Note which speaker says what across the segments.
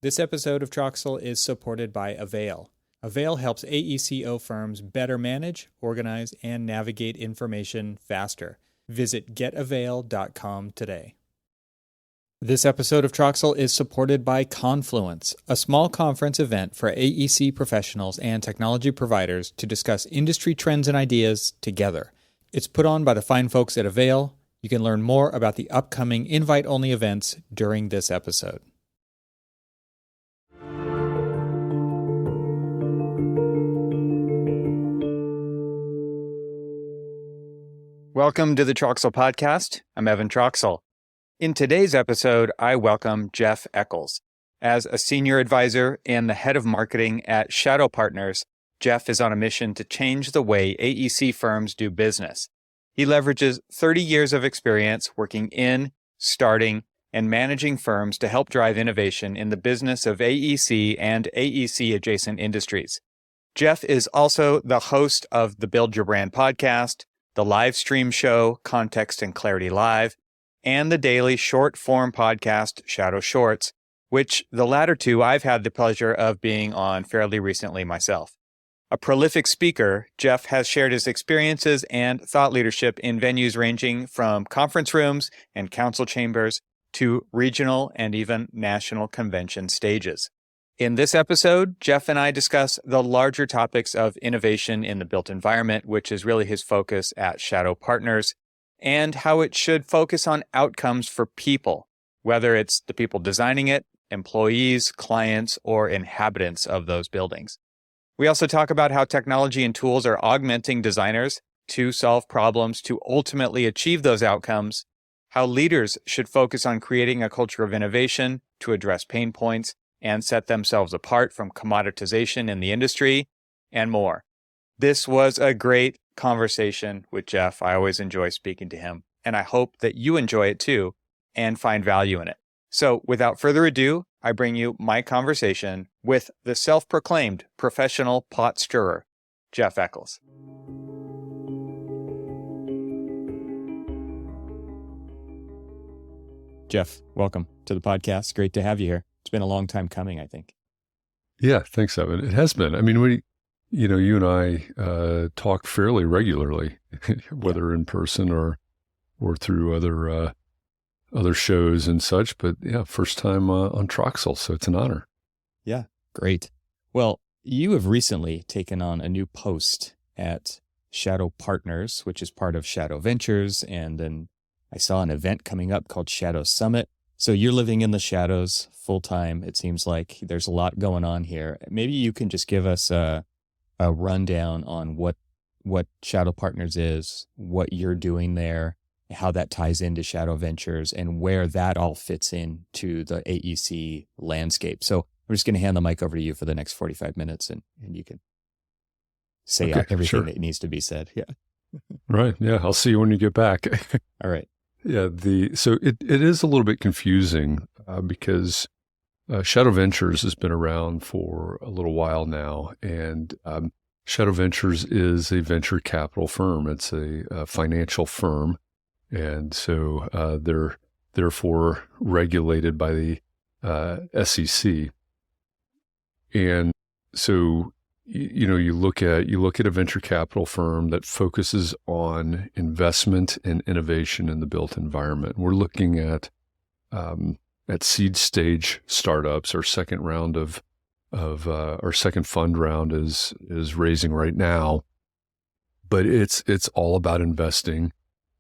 Speaker 1: This episode of Troxel is supported by Avail. Avail helps AECO firms better manage, organize, and navigate information faster. Visit getavail.com today. This episode of Troxel is supported by Confluence, a small conference event for AEC professionals and technology providers to discuss industry trends and ideas together. It's put on by the fine folks at Avail. You can learn more about the upcoming invite-only events during this episode. Welcome to the Troxel Podcast. I'm Evan Troxel. In today's episode, I welcome Jeff Echols. As a senior advisor and the head of marketing at Shadow Partners, Jeff is on a mission to change the way AEC firms do business. He leverages 30 years of experience working in, starting, and managing firms to help drive innovation in the business of AEC and AEC-adjacent industries. Jeff is also the host of the Build Your Brand podcast, the live stream show Context and Clarity Live, and the daily short-form podcast Shadow Shorts, which the latter two I've had the pleasure of being on fairly recently myself. A prolific speaker, Jeff has shared his experiences and thought leadership in venues ranging from conference rooms and council chambers to regional and even national convention stages. In this episode, Jeff and I discuss the larger topics of innovation in the built environment, which is really his focus at Shadow Partners, and how it should focus on outcomes for people, whether it's the people designing it, employees, clients, or inhabitants of those buildings. We also talk about how technology and tools are augmenting designers to solve problems to ultimately achieve those outcomes, how leaders should focus on creating a culture of innovation to address pain points and set themselves apart from commoditization in the industry, and more. This was a great conversation with Jeff. I always enjoy speaking to him, and I hope that you enjoy it too and find value in it. So without further ado, I bring you my conversation with the self-proclaimed professional pot stirrer, Jeff Echols. Jeff, welcome to the podcast. Great to have you here. It's been a long time coming, I think.
Speaker 2: Yeah, thanks, Evan. It has been. I mean, you and I talk fairly regularly, whether in person or through other shows and such. But yeah, first time on Troxel, so it's an honor.
Speaker 1: Yeah, great. Well, you have recently taken on a new post at Shadow Partners, which is part of Shadow Ventures, and then I saw an event coming up called Shadow Summit. So you're living in the shadows full time. It seems like there's a lot going on here. Maybe you can just give us a rundown on what Shadow Partners is, what you're doing there, how that ties into Shadow Ventures, and where that all fits into the AEC landscape. So I'm just going to hand the mic over to you for the next 45 minutes, and you can say everything that needs to be said. Yeah.
Speaker 2: Right. Yeah. I'll see you when you get back.
Speaker 1: All right.
Speaker 2: Yeah. So it is a little bit confusing because Shadow Ventures has been around for a little while now, and Shadow Ventures is a venture capital firm. It's a financial firm, and so they're therefore regulated by the SEC. And so you look at a venture capital firm that focuses on investment and innovation in the built environment. We're looking at seed stage startups. Our second round of our second fund round is raising right now, but it's all about investing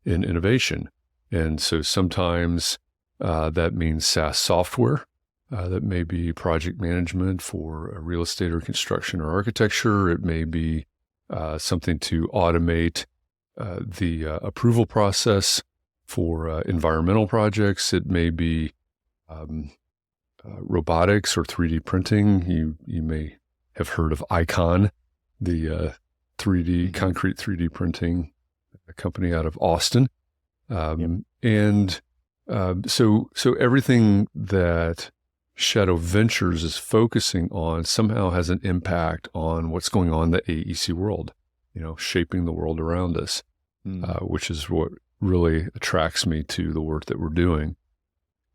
Speaker 2: in innovation. And so sometimes that means SaaS software. That may be project management for real estate or construction or architecture. It may be something to automate the approval process for environmental projects. It may be robotics or 3D printing. You may have heard of Icon, the concrete 3D printing company out of Austin. And so everything that Shadow Ventures is focusing on somehow has an impact on what's going on in the AEC world, shaping the world around us, which is what really attracts me to the work that we're doing.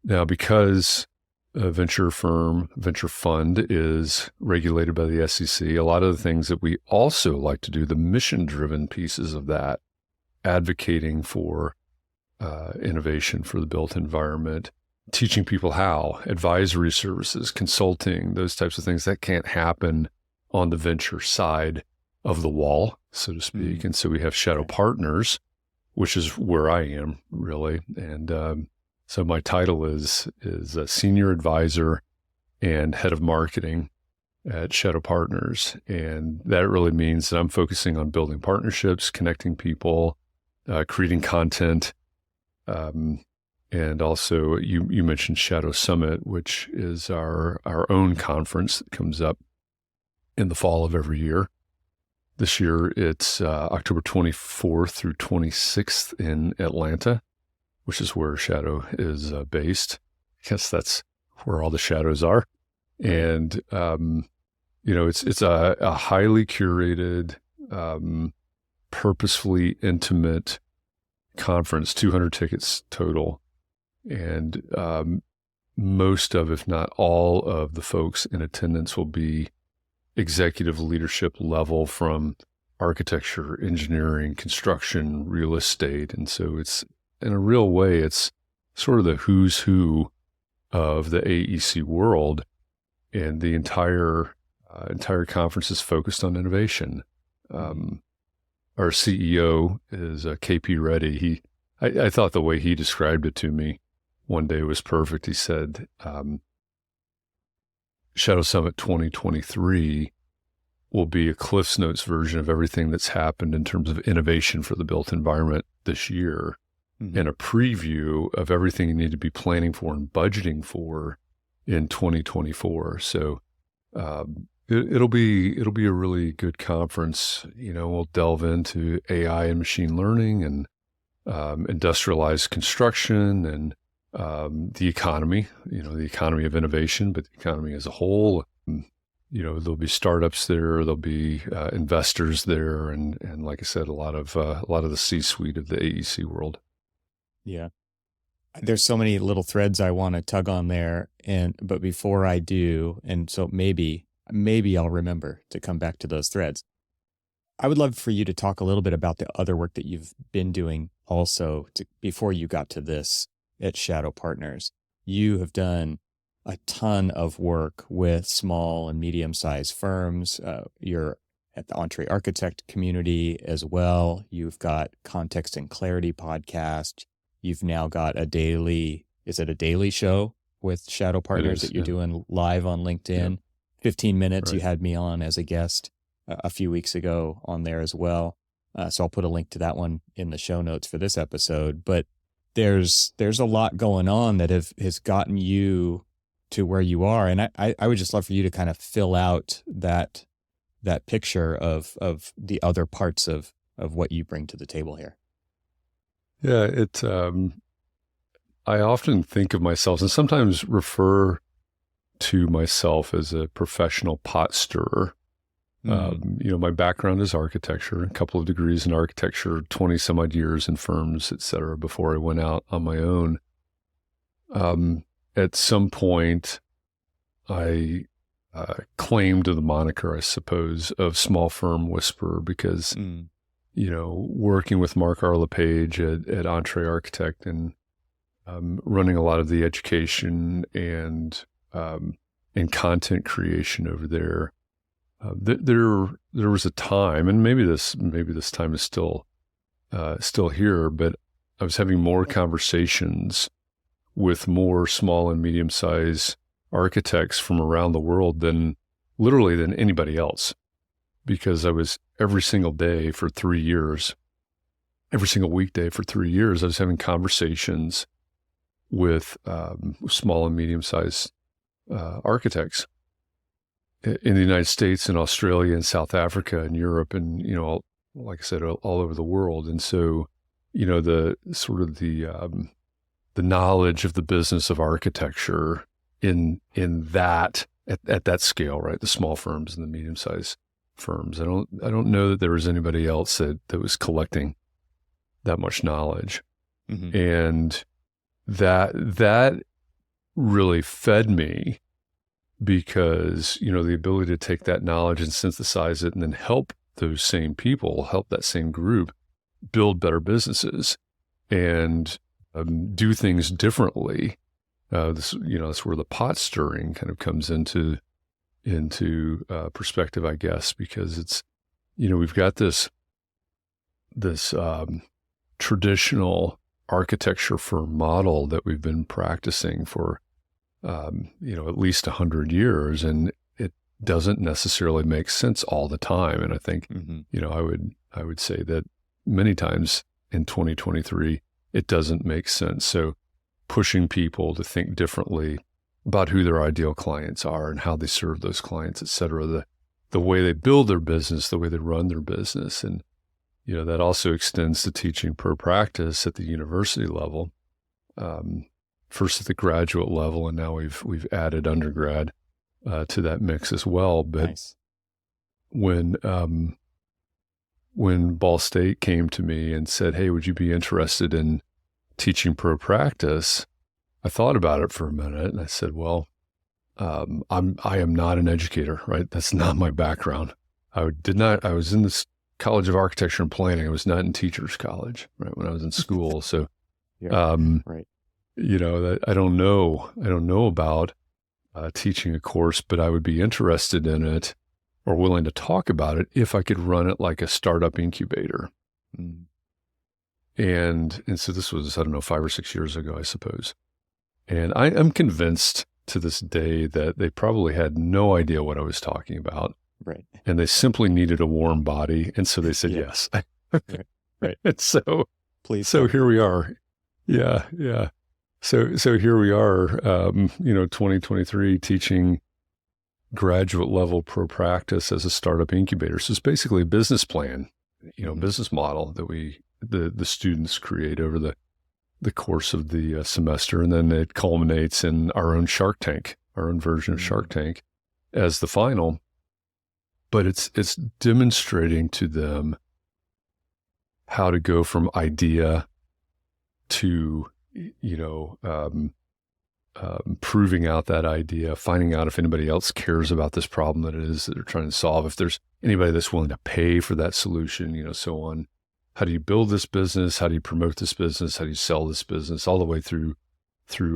Speaker 2: Now, because a venture fund is regulated by the SEC. A lot of the things that we also like to do, the mission-driven pieces of that, advocating for innovation for the built environment, teaching people how, advisory services, consulting, those types of things, that can't happen on the venture side of the wall, so to speak. Mm-hmm. And so we have Shadow Partners, which is where I am really. And so my title is a senior advisor and head of marketing at Shadow Partners. And that really means that I'm focusing on building partnerships, connecting people, creating content. And also you mentioned Shadow Summit, which is our own conference that comes up in the fall of every year. This year it's October 24th through 26th in Atlanta, which is where Shadow is based. I guess that's where all the shadows are. And, it's a highly curated, purposefully intimate conference, 200 tickets total. And most of, if not all of the folks in attendance will be executive leadership level from architecture, engineering, construction, real estate. And so it's, in a real way, it's sort of the who's who of the AEC world, and the entire conference is focused on innovation. Our CEO is KP Reddy. I thought the way he described it to me one day was perfect. He said, Shadow Summit 2023 will be a Cliff's Notes version of everything that's happened in terms of innovation for the built environment this year, and a preview of everything you need to be planning for and budgeting for in 2024. So it'll be a really good conference. We'll delve into AI and machine learning and industrialized construction and the economy, the economy of innovation, but the economy as a whole. There'll be startups there, there'll be investors there, and like I said, a lot of the C-suite of the AEC world.
Speaker 1: Yeah. There's so many little threads I want to tug on there, but before I do, and so maybe I'll remember to come back to those threads. I would love for you to talk a little bit about the other work that you've been doing also before you got to this at Shadow Partners. You have done a ton of work with small and medium-sized firms. You're at the Entree Architect community as well. You've got Context and Clarity podcast. You've now got a daily show with Shadow Partners that you're doing live on LinkedIn? 15 minutes. Right. You had me on as a guest a few weeks ago on there as well. So I'll put a link to that one in the show notes for this episode. But there's a lot going on that has gotten you to where you are. And I would just love for you to kind of fill out that picture of the other parts of what you bring to the table here.
Speaker 2: Yeah, I often think of myself and sometimes refer to myself as a professional pot stirrer. My background is architecture, a couple of degrees in architecture, 20 some odd years in firms, et cetera, before I went out on my own. At some point, I claimed the moniker, I suppose, of small firm whisperer because, working with Mark Arlepage at Entree Architect and running a lot of the education and content creation over there, there was a time, and maybe this time is still here, but I was having more conversations with more small and medium-sized architects from around the world than anybody else, because I was every single weekday for 3 years, I was having conversations with small and medium-sized architects in the United States and Australia and South Africa and Europe and, like I said, all over the world. And so, the sort of the knowledge of the business of architecture in that, at that scale, right? The small firms and the medium-sized firms. I don't know that there was anybody else that was collecting that much knowledge. And that really fed me because, the ability to take that knowledge and synthesize it and then help those same people, help that same group build better businesses and do things differently. That's where the pot stirring kind of comes into perspective, I guess, because it's, we've got this traditional architecture firm model that we've been practicing for, at least 100 years, and it doesn't necessarily make sense all the time. And I think, I would say that many times in 2023, it doesn't make sense. So pushing people to think differently about who their ideal clients are and how they serve those clients, et cetera, the way they build their business, the way they run their business. And, that also extends to teaching per practice at the university level, first at the graduate level, and now we've added undergrad to that mix as well. But
Speaker 1: nice.
Speaker 2: When Ball State came to me and said, "Hey, would you be interested in teaching pro practice?" I thought about it for a minute, and I said, "Well, I am not an educator, right? That's not my background. I was in this College of Architecture and Planning. I was not in teachers college, right? When I was in school. So,
Speaker 1: right.
Speaker 2: That I don't know about teaching a course, but I would be interested in it or willing to talk about it if I could run it like a startup incubator."
Speaker 1: Mm.
Speaker 2: And so this was, 5 or 6 years ago, I suppose. And I'm convinced to this day that they probably had no idea what I was talking about.
Speaker 1: Right.
Speaker 2: And they simply needed a warm body. And so they said, yes.
Speaker 1: Right.
Speaker 2: And so,
Speaker 1: please.
Speaker 2: So here we are. Yeah. Yeah. So here we are, 2023 teaching graduate level pro practice as a startup incubator. So it's basically a business plan, business model that the students create over the course of the semester. And then it culminates in our own Shark Tank, our own version of Shark Tank as the final. But it's demonstrating to them how to go from idea to, proving out that idea, finding out if anybody else cares about this problem that it is that they're trying to solve, if there's anybody that's willing to pay for that solution, so on. How do you build this business? How do you promote this business? How do you sell this business? All the way through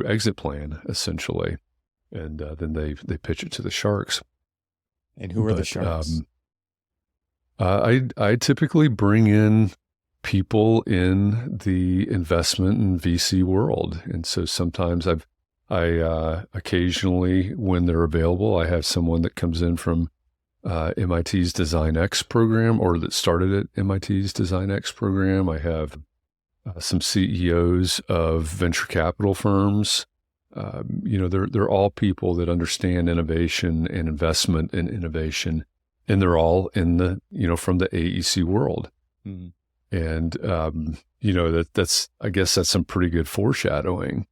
Speaker 2: exit plan, essentially. And then they pitch it to the sharks.
Speaker 1: And who are the sharks?
Speaker 2: I typically bring in people in the investment and VC world. And so sometimes I occasionally, when they're available, I have someone that comes in from MIT's Design X program, or that started at MIT's Design X program. I have some CEOs of venture capital firms. They're all people that understand innovation and investment in innovation, and they're all in the, from the AEC world. Mm-hmm. And, I guess that's some pretty good foreshadowing,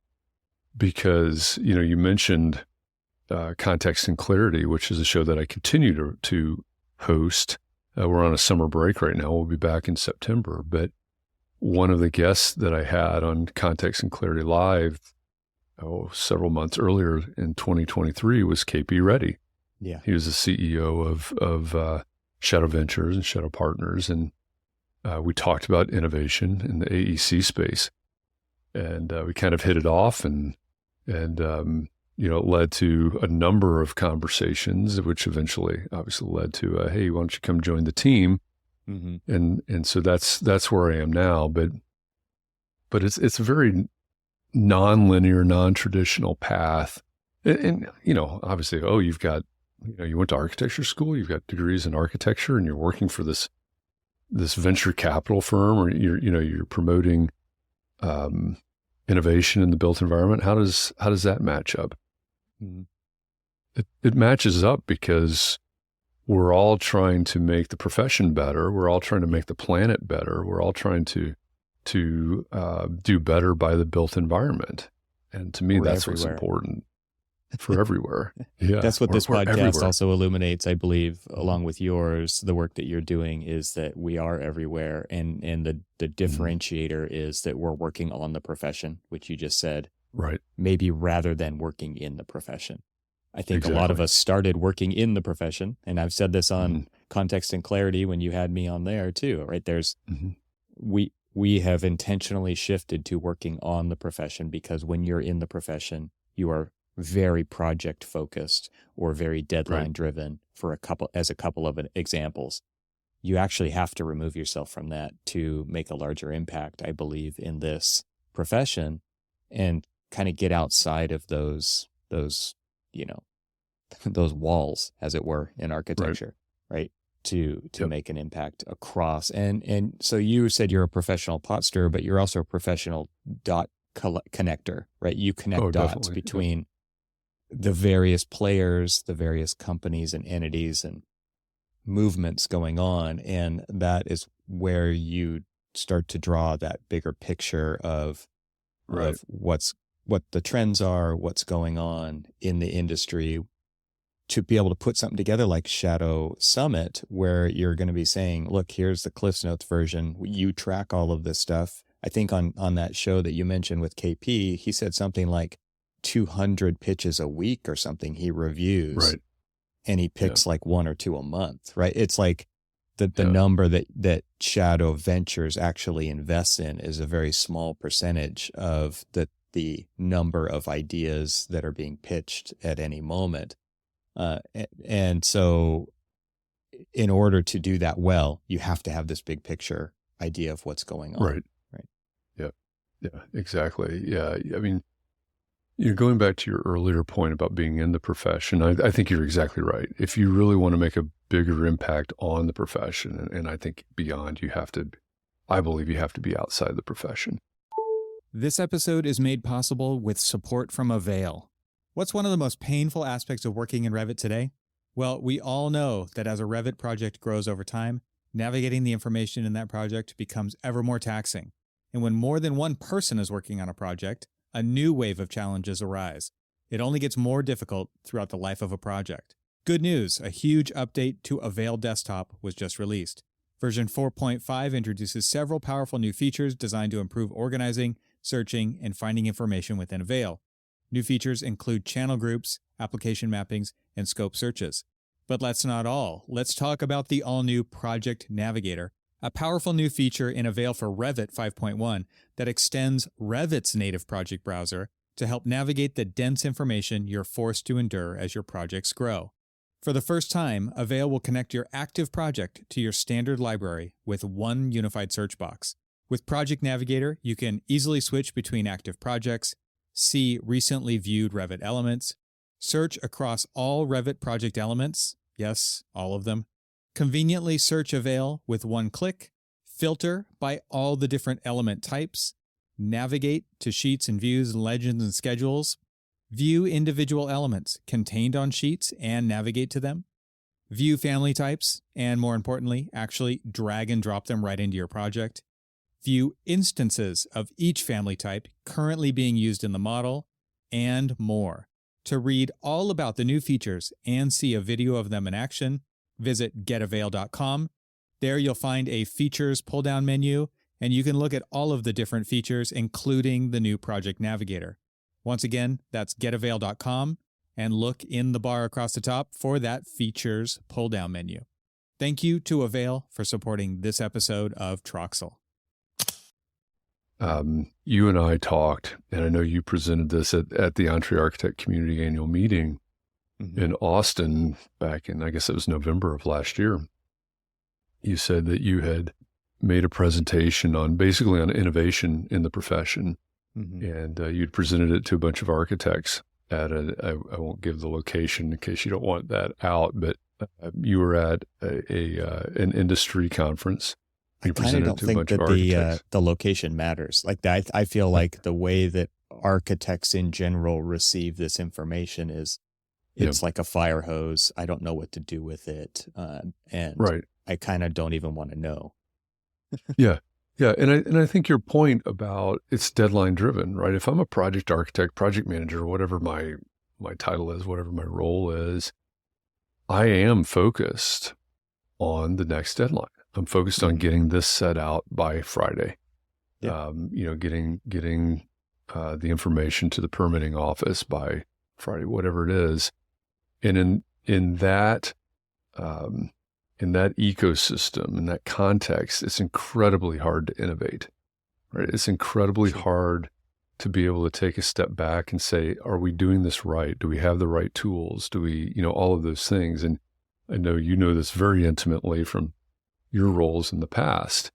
Speaker 2: because, you mentioned Context and Clarity, which is a show that I continue to host. We're on a summer break right now. We'll be back in September. But one of the guests that I had on Context and Clarity Live several months earlier in 2023 was KP Reddy.
Speaker 1: Yeah.
Speaker 2: He was the CEO of Shadow Ventures and Shadow Partners. And we talked about innovation in the AEC space. And we kind of hit it off, and it led to a number of conversations, which eventually obviously led to, hey, why don't you come join the team? Mm-hmm. And so that's where I am now. But it's a very non-linear, non-traditional path. And obviously, you've got, you went to architecture school, you've got degrees in architecture, and you're working for this venture capital firm, or you're promoting innovation in the built environment. How does that match up? Mm-hmm. It matches up because we're all trying to make the profession better. We're all trying to make the planet better. We're all trying to do better by the built environment. And to me, that's what's important for everywhere. Yeah,
Speaker 1: that's what this podcast
Speaker 2: everywhere.
Speaker 1: Also illuminates, I believe, along with yours. The work that you're doing is that we are everywhere, and the differentiator is that we're working on the profession, which you just said.
Speaker 2: Right.
Speaker 1: maybe rather than working in the profession. I think a lot of
Speaker 2: Exactly.
Speaker 1: us started working in the profession, and I've said this on Context and Clarity when you had me on there too, right? We have intentionally shifted to working on the profession because when you're in the profession, you are very project focused or very deadline driven for a couple of examples. You actually have to remove yourself from that to make a larger impact, I believe, in this profession, and kind of get outside of those, you know, those walls, as it were, in architecture, right? To make an impact across. And so you said you're a professional pot stirrer, but you're also a professional dot connector, right? You connect dots between the various players, the various companies and entities and movements going on. And that is where you start to draw that bigger picture of what the trends are, what's going on in the industry, to be able to put something together like Shadow Summit, where you're going to be saying, look, here's the Cliffs Notes version. You track all of this stuff. I think on that show that you mentioned with KP, he said something like 200 pitches a week or something he reviews.
Speaker 2: Right.
Speaker 1: And he picks like one or two a month, right? It's like the number that Shadow Ventures actually invests in is a very small percentage of the number of ideas that are being pitched at any moment. And so in order to do that well, you have to have this big picture idea of what's going on.
Speaker 2: Right. Yeah. Yeah, exactly. Yeah. I mean, going back to your earlier point about being in the profession, I think you're exactly right. If you really want to make a bigger impact on the profession, and I think beyond, I believe you have to be outside the profession.
Speaker 1: This episode is made possible with support from Avail. What's one of the most painful aspects of working in Revit today? Well, we all know that as a Revit project grows over time, navigating the information in that project becomes ever more taxing. And when more than one person is working on a project, a new wave of challenges arise. It only gets more difficult throughout the life of a project. Good news, a huge update to Avail Desktop was just released. Version 4.5 introduces several powerful new features designed to improve organizing, searching, and finding information within Avail. New features include channel groups, application mappings, and scope searches. But that's not all. Let's talk about the all-new Project Navigator, a powerful new feature in Avail for Revit 5.1 that extends Revit's native project browser to help navigate the dense information you're forced to endure as your projects grow. For the first time, Avail will connect your active project to your standard library with one unified search box. With Project Navigator, you can easily switch between active projects, see recently viewed Revit elements, search across all Revit project elements, yes, all of them, conveniently search Avail with one click, filter by all the different element types, navigate to sheets and views, legends and schedules, view individual elements contained on sheets and navigate to them, view family types, and more importantly, actually drag and drop them right into your project, view instances of each family type currently being used in the model, and more. To read all about the new features and see a video of them in action, visit getavail.com. There you'll find a features pull-down menu, and you can look at all of the different features, including the new Project Navigator. Once again, that's getavail.com, and look in the bar across the top for that features pull-down menu. Thank you to Avail for supporting this episode of Troxel.
Speaker 2: You and I talked, and I know you presented this at the Entree Architect Community Annual Meeting in Austin back in, I guess it was November of last year. You said that you had made a presentation on innovation in the profession, and you'd presented it to a bunch of architects at I won't give the location in case you don't want that out, but you were at an industry conference.
Speaker 1: I kind of don't think that the location matters. Like that, I feel like the way that architects in general receive this information is it's like a fire hose. I don't know what to do with it. And I kind of don't even want to know.
Speaker 2: Yeah. And I think your point about it's deadline driven, right? If I'm a project architect, project manager, whatever my title is, whatever my role is, I am focused on the next deadline. I'm focused on getting this set out by Friday. Getting the information to the permitting office by Friday, whatever it is. And in that ecosystem, in that context, it's incredibly hard to innovate, right? It's incredibly hard to be able to take a step back and say, are we doing this right? Do we have the right tools? Do we, all of those things? And I know you know this very intimately from your roles in the past.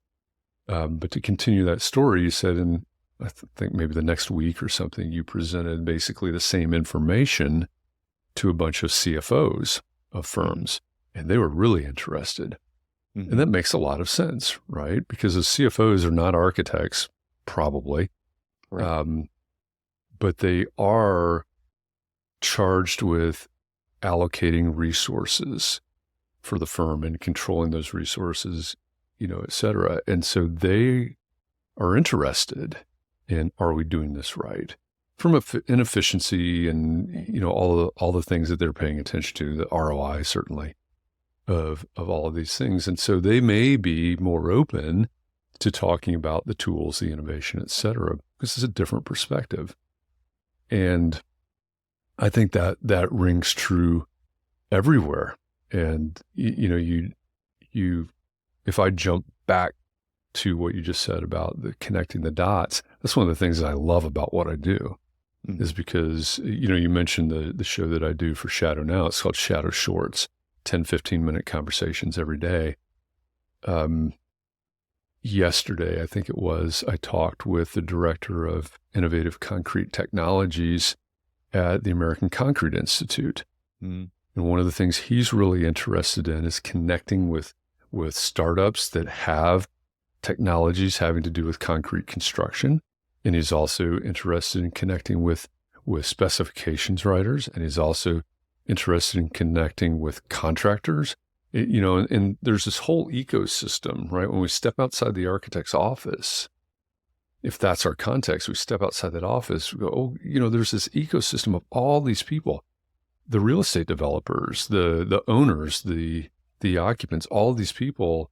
Speaker 2: But to continue that story, you said I think maybe the next week or something, you presented basically the same information to a bunch of CFOs of firms, and they were really interested. Mm-hmm. And that makes a lot of sense, right? Because the CFOs are not architects, probably. Right. But they are charged with allocating resources for the firm and controlling those resources, et cetera. And so they are interested in, are we doing this right? From inefficiency and, all the things that they're paying attention to, the ROI certainly of all of these things. And so they may be more open to talking about the tools, the innovation, et cetera, because it's a different perspective. And I think that rings true everywhere. And, if I jump back to what you just said about the connecting the dots, that's one of the things that I love about what I do, is because, you mentioned the show that I do for Shadow now. It's called Shadow Shorts, 10, 15-minute conversations every day. Yesterday, I think it was, I talked with the director of innovative concrete technologies at the American Concrete Institute. And one of the things he's really interested in is connecting with startups that have technologies having to do with concrete construction. And he's also interested in connecting with specifications writers. And he's also interested in connecting with contractors. And there's this whole ecosystem, right? When we step outside the architect's office, if that's our context, we step outside that office, we go, there's this ecosystem of all these people, the real estate developers, the owners, the occupants, all of these people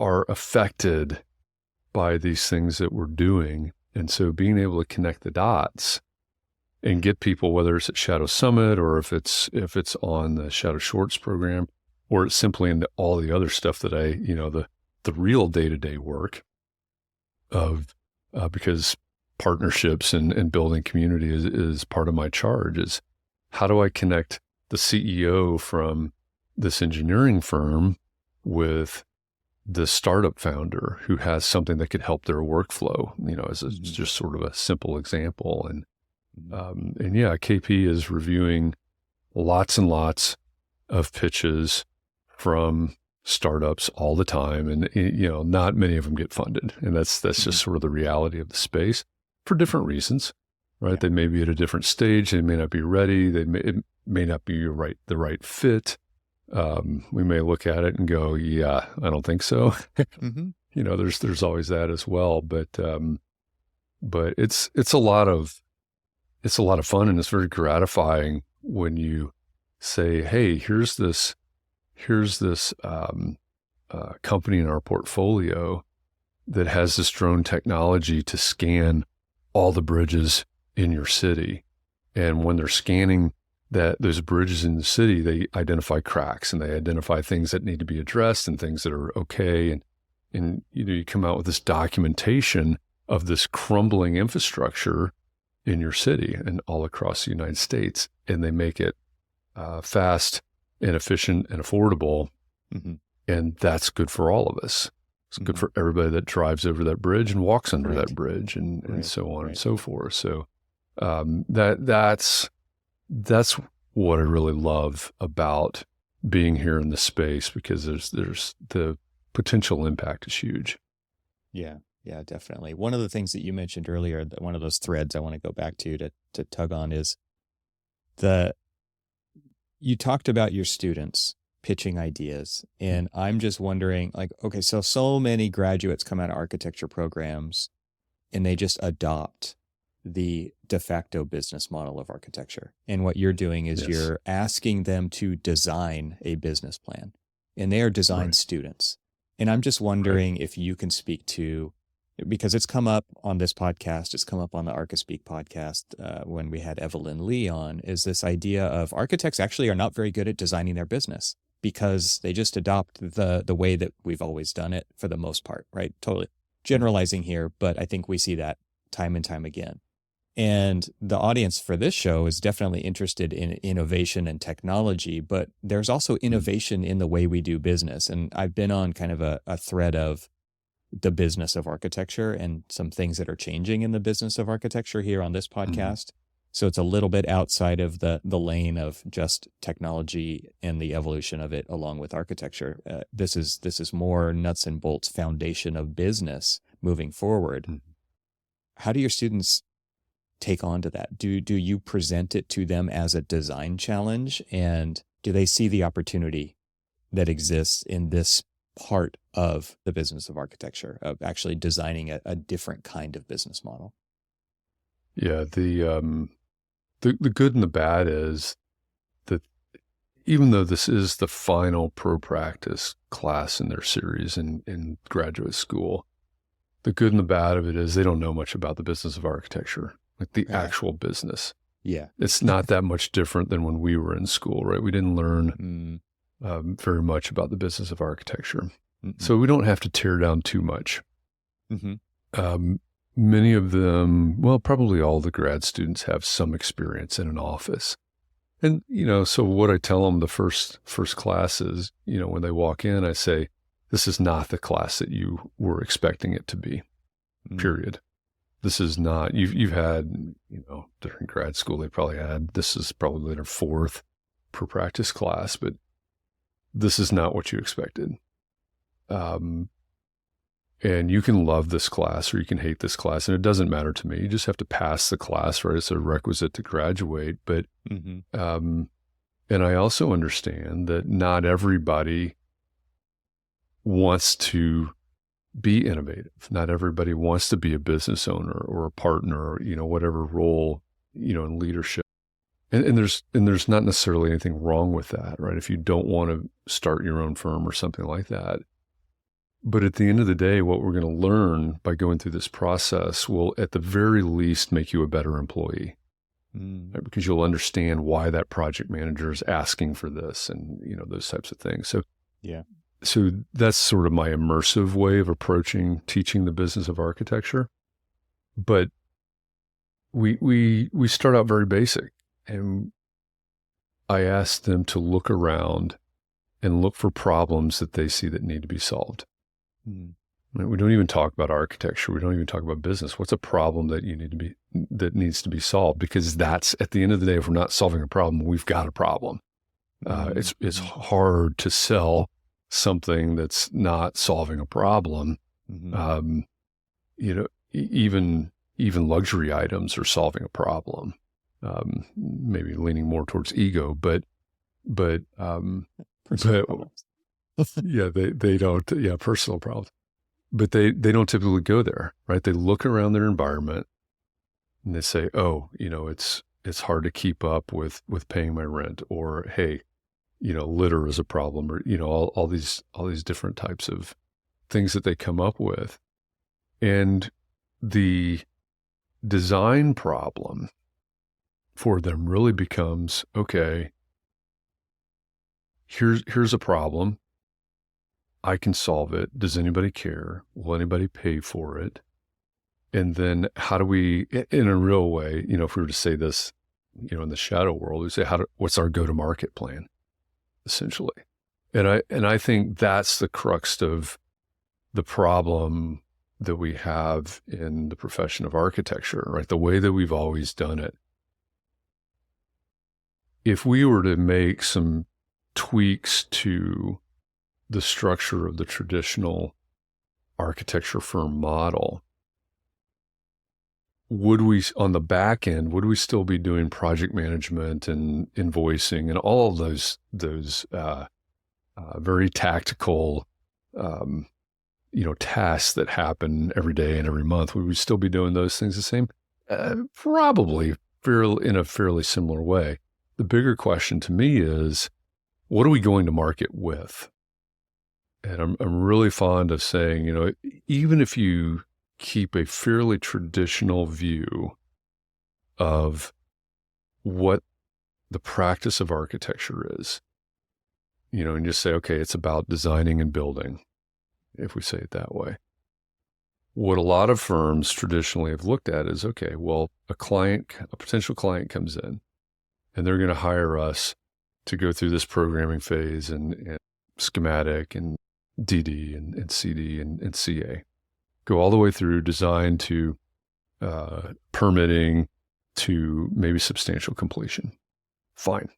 Speaker 2: are affected by these things that we're doing. And so being able to connect the dots and get people, whether it's at Shadow Summit or if it's on the Shadow Shorts program, or it's simply in all the other stuff that the real day-to-day work of, because partnerships and building community is part of my charge, is how do I connect the CEO from this engineering firm with the startup founder who has something that could help their workflow, as just sort of a simple example. And KP is reviewing lots and lots of pitches from startups all the time. And, not many of them get funded. And that's just sort of the reality of the space for different reasons, right? Yeah. They may be at a different stage. They may not be ready. It may not be the right fit. We may look at it and go, yeah, I don't think so. There's always that as well. But it's a lot of fun, and it's very gratifying when you say, hey, here's this company in our portfolio that has this drone technology to scan all the bridges in your city. And when they're scanning those bridges in the city, they identify cracks and they identify things that need to be addressed and things that are okay. And you come out with this documentation of this crumbling infrastructure in your city and all across the United States, and they make it fast and efficient and affordable. And that's good for all of us. It's good for everybody that drives over that bridge and walks under that bridge and so on and so forth. So that's what I really love about being here in the space, because there's the potential impact is huge.
Speaker 1: Yeah, definitely. One of the things that you mentioned earlier, one of those threads I want to go back to tug on, is you talked about your students pitching ideas. And I'm just wondering, okay, so many graduates come out of architecture programs and they just adopt the de facto business model of architecture. And what you're doing is you're asking them to design a business plan, and they are design students. And I'm just wondering if you can speak to because it's come up on this podcast, it's come up on the ArchiSpeak podcast when we had Evelyn Lee on, is this idea of architects actually are not very good at designing their business because they just adopt the way that we've always done it for the most part, right? Totally generalizing here, but I think we see that time and time again. And the audience for this show is definitely interested in innovation and technology, but there's also innovation in the way we do business. And I've been on kind of a thread of the business of architecture and some things that are changing in the business of architecture here on this podcast. So it's a little bit outside of the lane of just technology and the evolution of it along with architecture. This is more nuts and bolts foundation of business moving forward. How do your students take on to that? Do you present it to them as a design challenge, and do they see the opportunity that exists in this part of the business of architecture, of actually designing a different kind of business model?
Speaker 2: Yeah, the good and the bad is that even though this is the final pro practice class in their series in graduate school, the good and the bad of it is they don't know much about the business of architecture, like the actual business.
Speaker 1: Yeah.
Speaker 2: It's not that much different than when we were in school, right? We didn't learn very much about the business of architecture. So we don't have to tear down too much. Many of them, well, probably all the grad students have some experience in an office. And, so what I tell them the first class is, when they walk in, I say, this is not the class that you were expecting it to be, period. This is not, you've had, during grad school, this is probably their fourth per practice class, but this is not what you expected. And you can love this class or you can hate this class, and it doesn't matter to me. You just have to pass the class, right? It's a requisite to graduate. But, and I also understand that not everybody wants to be innovative. Not everybody wants to be a business owner or a partner, or, whatever role, in leadership. And there's not necessarily anything wrong with that, right? If you don't want to start your own firm or something like that. But at the end of the day, what we're going to learn by going through this process will at the very least make you a better employee, right? Because you'll understand why that project manager is asking for this and, those types of things. So, so that's sort of my immersive way of approaching teaching the business of architecture. But we start out very basic, and I ask them to look around and look for problems that they see that need to be solved. We don't even talk about architecture. We don't even talk about business. What's a problem that needs to be solved? Because that's, at the end of the day, if we're not solving a problem, we've got a problem. It's hard to sell something that's not solving a problem. Even luxury items are solving a problem. Maybe leaning more towards ego, but yeah, they don't. Yeah, personal problems, but they don't typically go there, right? They look around their environment and they say, "Oh, it's hard to keep up with paying my rent," or "Hey, litter is a problem," or all these different types of things that they come up with, and the design problem for them really becomes, okay, here's a problem. I can solve it. Does anybody care? Will anybody pay for it? And then how do we, in a real way, if we were to say this, in the shadow world, we say, what's our go-to-market plan, essentially? And I think that's the crux of the problem that we have in the profession of architecture, right? The way that we've always done it. If we were to make some tweaks to the structure of the traditional architecture firm model, would we, on the back end, would we still be doing project management and invoicing and all of those very tactical, tasks that happen every day and every month? Would we still be doing those things the same? Probably in a fairly similar way. The bigger question to me is, what are we going to market with? And I'm really fond of saying, even if you keep a fairly traditional view of what the practice of architecture is, and just say, okay, it's about designing and building, if we say it that way. What a lot of firms traditionally have looked at is, okay, well, a potential client comes in and they're going to hire us to go through this programming phase and schematic and DD and CD and CA, go all the way through design to permitting to maybe substantial completion. Fine.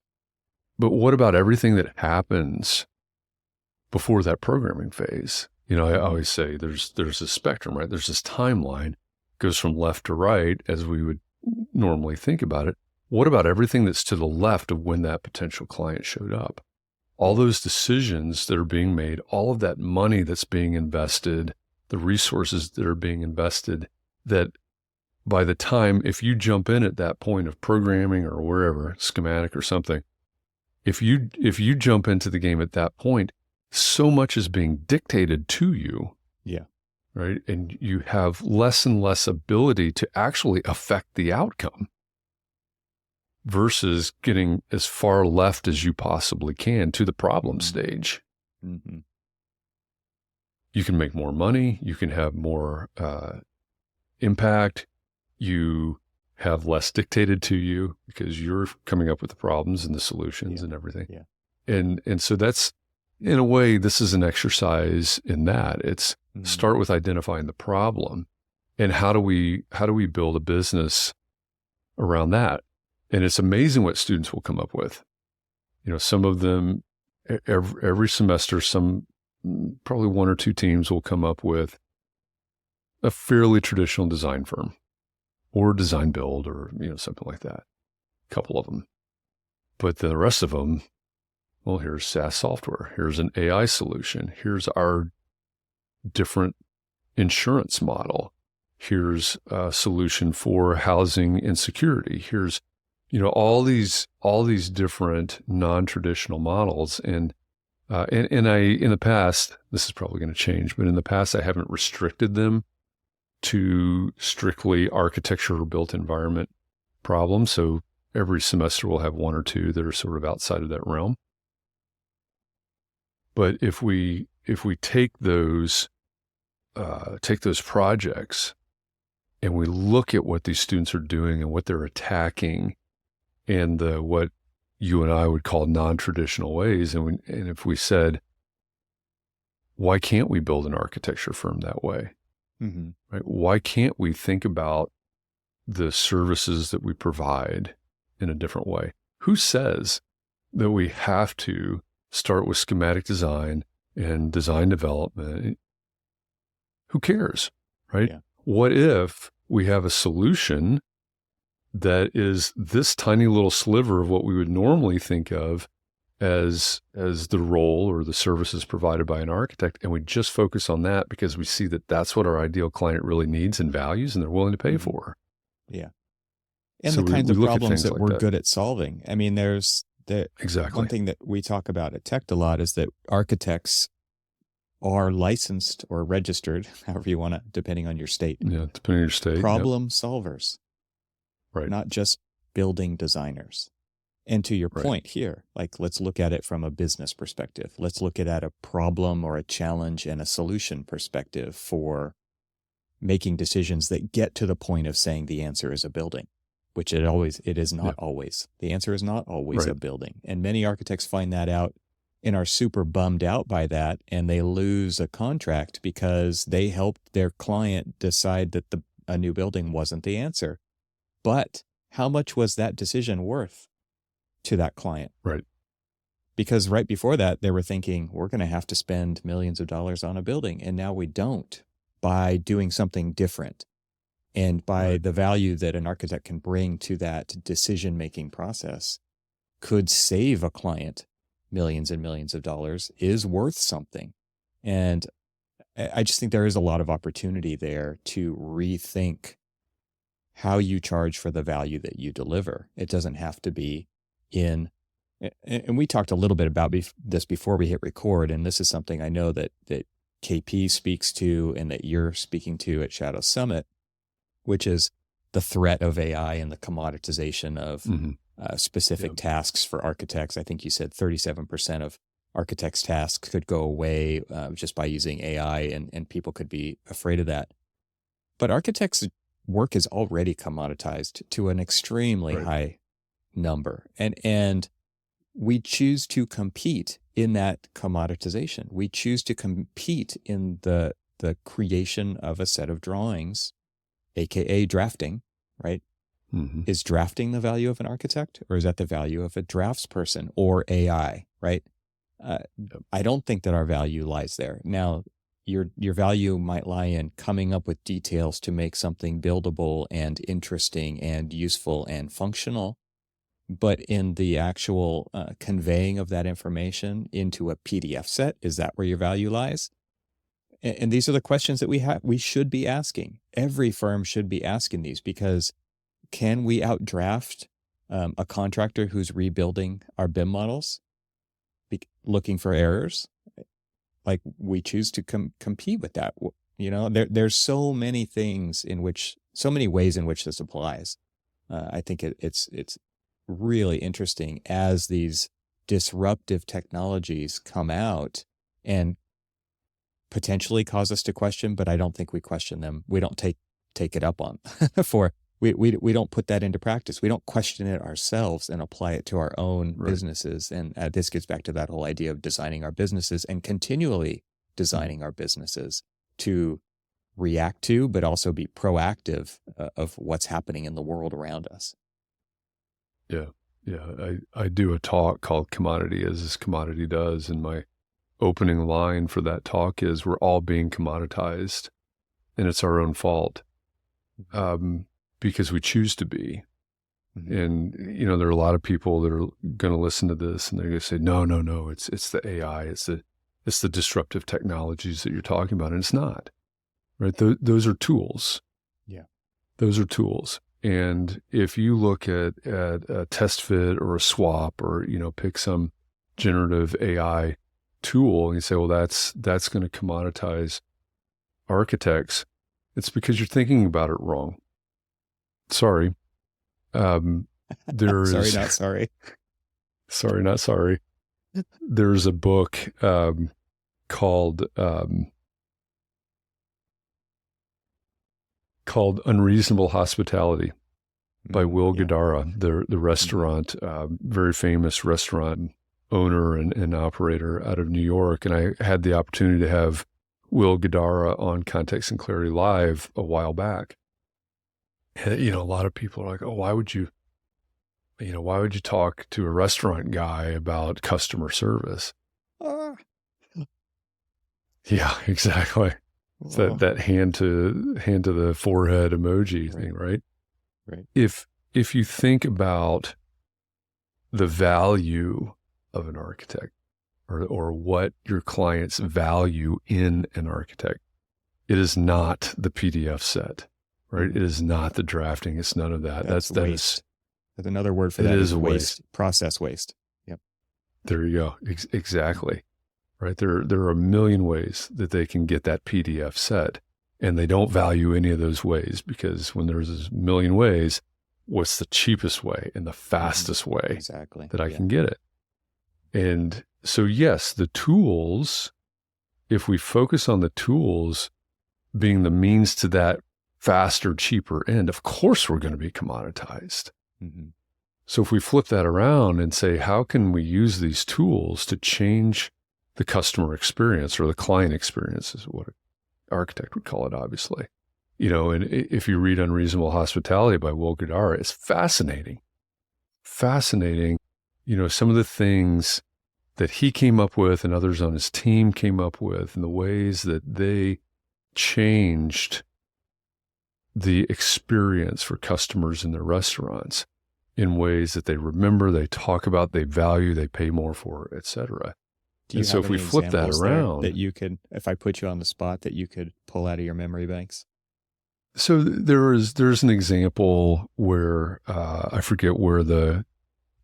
Speaker 2: But what about everything that happens before that programming phase? I always say there's a spectrum, right? There's this timeline, goes from left to right as we would normally think about it. What about everything that's to the left of when that potential client showed up? All those decisions that are being made, all of that money that's being invested, the resources that are being invested, that by the time, if you jump in at that point of programming or wherever, schematic or something, if you jump into the game at that point, so much is being dictated to you.
Speaker 1: Yeah.
Speaker 2: Right. And you have less and less ability to actually affect the outcome versus getting as far left as you possibly can to the problem stage.
Speaker 1: Mm-hmm.
Speaker 2: You can make more money. You can have more impact. You have less dictated to you because you're coming up with the problems and the solutions and everything.
Speaker 1: Yeah.
Speaker 2: And so that's, in a way, this is an exercise in that. It's start with identifying the problem and how do we build a business around that? And it's amazing what students will come up with. Some of them every semester, probably one or two teams will come up with a fairly traditional design firm or design build or, something like that. A couple of them. But the rest of them, well, here's SaaS software. Here's an AI solution. Here's our different insurance model. Here's a solution for housing insecurity. Here's, all these different non-traditional models. And I, in the past, this is probably going to change, but in the past, I haven't restricted them to strictly architecture or built environment problems. So every semester we'll have one or two that are sort of outside of that realm. But if we take those projects and we look at what these students are doing and what they're attacking and what you and I would call non-traditional ways, and if we said, why can't we build an architecture firm that way?
Speaker 1: Mm-hmm.
Speaker 2: Right? Why can't we think about the services that we provide in a different way? Who says that we have to start with schematic design and design development? Who cares, right?
Speaker 1: Yeah.
Speaker 2: What if we have a solution that is this tiny little sliver of what we would normally think of as the role or the services provided by an architect, and we just focus on that because we see that that's what our ideal client really needs and values and they're willing to pay for.
Speaker 1: Yeah. And
Speaker 2: So
Speaker 1: the kinds
Speaker 2: we
Speaker 1: of
Speaker 2: look at
Speaker 1: problems
Speaker 2: things
Speaker 1: that
Speaker 2: like
Speaker 1: we're
Speaker 2: that.
Speaker 1: good at solving. I mean, there's
Speaker 2: Exactly.
Speaker 1: one thing that we talk about at Tech a lot is that architects are licensed or registered, however you want to, depending on your state.
Speaker 2: Yeah, depending on your state.
Speaker 1: Problem solvers.
Speaker 2: Right.
Speaker 1: Not just building designers. And to your
Speaker 2: Right.
Speaker 1: point here, like, let's look at it from a business perspective. Let's look at a problem or a challenge and a solution perspective for making decisions that get to the point of saying the answer is a building, which it is not always. The answer is not always
Speaker 2: Right.
Speaker 1: a building. And many architects find that out and are super bummed out by that. And they lose a contract because they helped their client decide that a new building wasn't the answer. But how much was that decision worth to that client?
Speaker 2: Right.
Speaker 1: Because right before that, they were thinking, we're going to have to spend millions of dollars on a building. And now we don't, by doing something different. And by the value that an architect can bring to that decision-making process could save a client millions and millions of dollars, is worth something. And I just think there is a lot of opportunity there to rethink how you charge for the value that you deliver. It doesn't have to be and we talked a little bit about this before we hit record, and this is something I know that KP speaks to and that you're speaking to at Shadow Summit, which is the threat of AI and the commoditization of specific tasks for architects. I think you said 37% of architects' tasks could go away just by using AI, and people could be afraid of that. But architects' work is already commoditized to an extremely high number. And we choose to compete in that commoditization. We choose to compete in the creation of a set of drawings, AKA drafting, right? Is drafting the value of an architect, or is that the value of a draftsperson or AI, right? I don't think that our value lies there. Now, your value might lie in coming up with details to make something buildable and interesting and useful and functional. But in the actual conveying of that information into a PDF set, is that where your value lies? And these are the questions that we should be asking. Every firm should be asking these, because can we outdraft a contractor who's rebuilding our BIM models, looking for errors? Like, we choose to compete with that. You know, there's so many ways in which this applies. I think it's really interesting as these disruptive technologies come out and potentially cause us to question, but I don't think we question them. We don't take it up on we don't put that into practice. We don't question it ourselves and apply it to our own businesses. And this gets back to that whole idea of designing our businesses and continually designing our businesses to react to, but also be proactive of what's happening in the world around us.
Speaker 2: Yeah. I do a talk called Commodity as this Commodity Does. And my opening line for that talk is, we're all being commoditized, and it's our own fault. Because we choose to be. And, you know, there are a lot of people that are going to listen to this and they're going to say, no, it's the AI, it's the disruptive technologies that you're talking about. And it's not, right? Those are tools.
Speaker 1: Yeah.
Speaker 2: Those are tools. And if you look at a test fit or a swap, or, you know, pick some generative AI tool and you say, well, that's going to commoditize architects, it's because you're thinking about it wrong. Sorry. Sorry,
Speaker 1: not sorry.
Speaker 2: Sorry, not sorry. There's a book called Unreasonable Hospitality by Will Guidara, the restaurant, very famous restaurant owner and operator out of New York. And I had the opportunity to have Will Guidara on Context and Clarity Live a while back. And, you know, a lot of people are like, oh, why would you talk to a restaurant guy about customer service? Yeah, exactly. It's that hand to the forehead emoji thing, right?
Speaker 1: Right.
Speaker 2: If you think about the value of an architect, or what your clients value in an architect, it is not the PDF set, right? It is not the drafting. It's none of that. That's
Speaker 1: waste. There's another word for that.
Speaker 2: It is waste.
Speaker 1: Process waste. Yep.
Speaker 2: There you go. Exactly. Right. There are a million ways that they can get that PDF set, and they don't value any of those ways, because when there's a million ways, what's the cheapest way and the fastest way that I can get it? And so, yes, the tools, if we focus on the tools being the means to that faster, cheaper end, of course we're going to be commoditized. So if we flip that around and say, how can we use these tools to change the customer experience, or the client experience is what an architect would call it, obviously. You know, and if you read Unreasonable Hospitality by Will Guidara, it's fascinating. Fascinating, you know, some of the things that he came up with and others on his team came up with, and the ways that they changed the experience for customers in their restaurants in ways that they remember, they talk about, they value, they pay more for, et cetera. And so if we flip that around,
Speaker 1: that you could, if I put you on the spot, that you could pull out of your memory banks.
Speaker 2: So there's an example where I forget where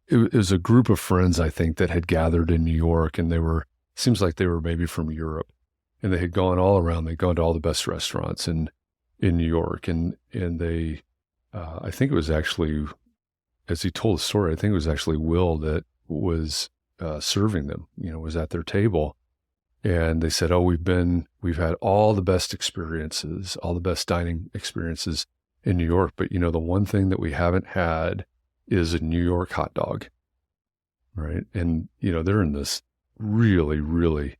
Speaker 2: it was a group of friends, I think, that had gathered in New York, and seems like they were maybe from Europe. and they had gone all around. They'd gone to all the best restaurants in New York, and they, I think it was actually, as he told the story, I think it was actually Will that was serving them. Was at their table, and they said, "Oh, we've had all the best experiences, all the best dining experiences in New York, but the one thing that we haven't had is a New York hot dog." Right. And, they're in this really, really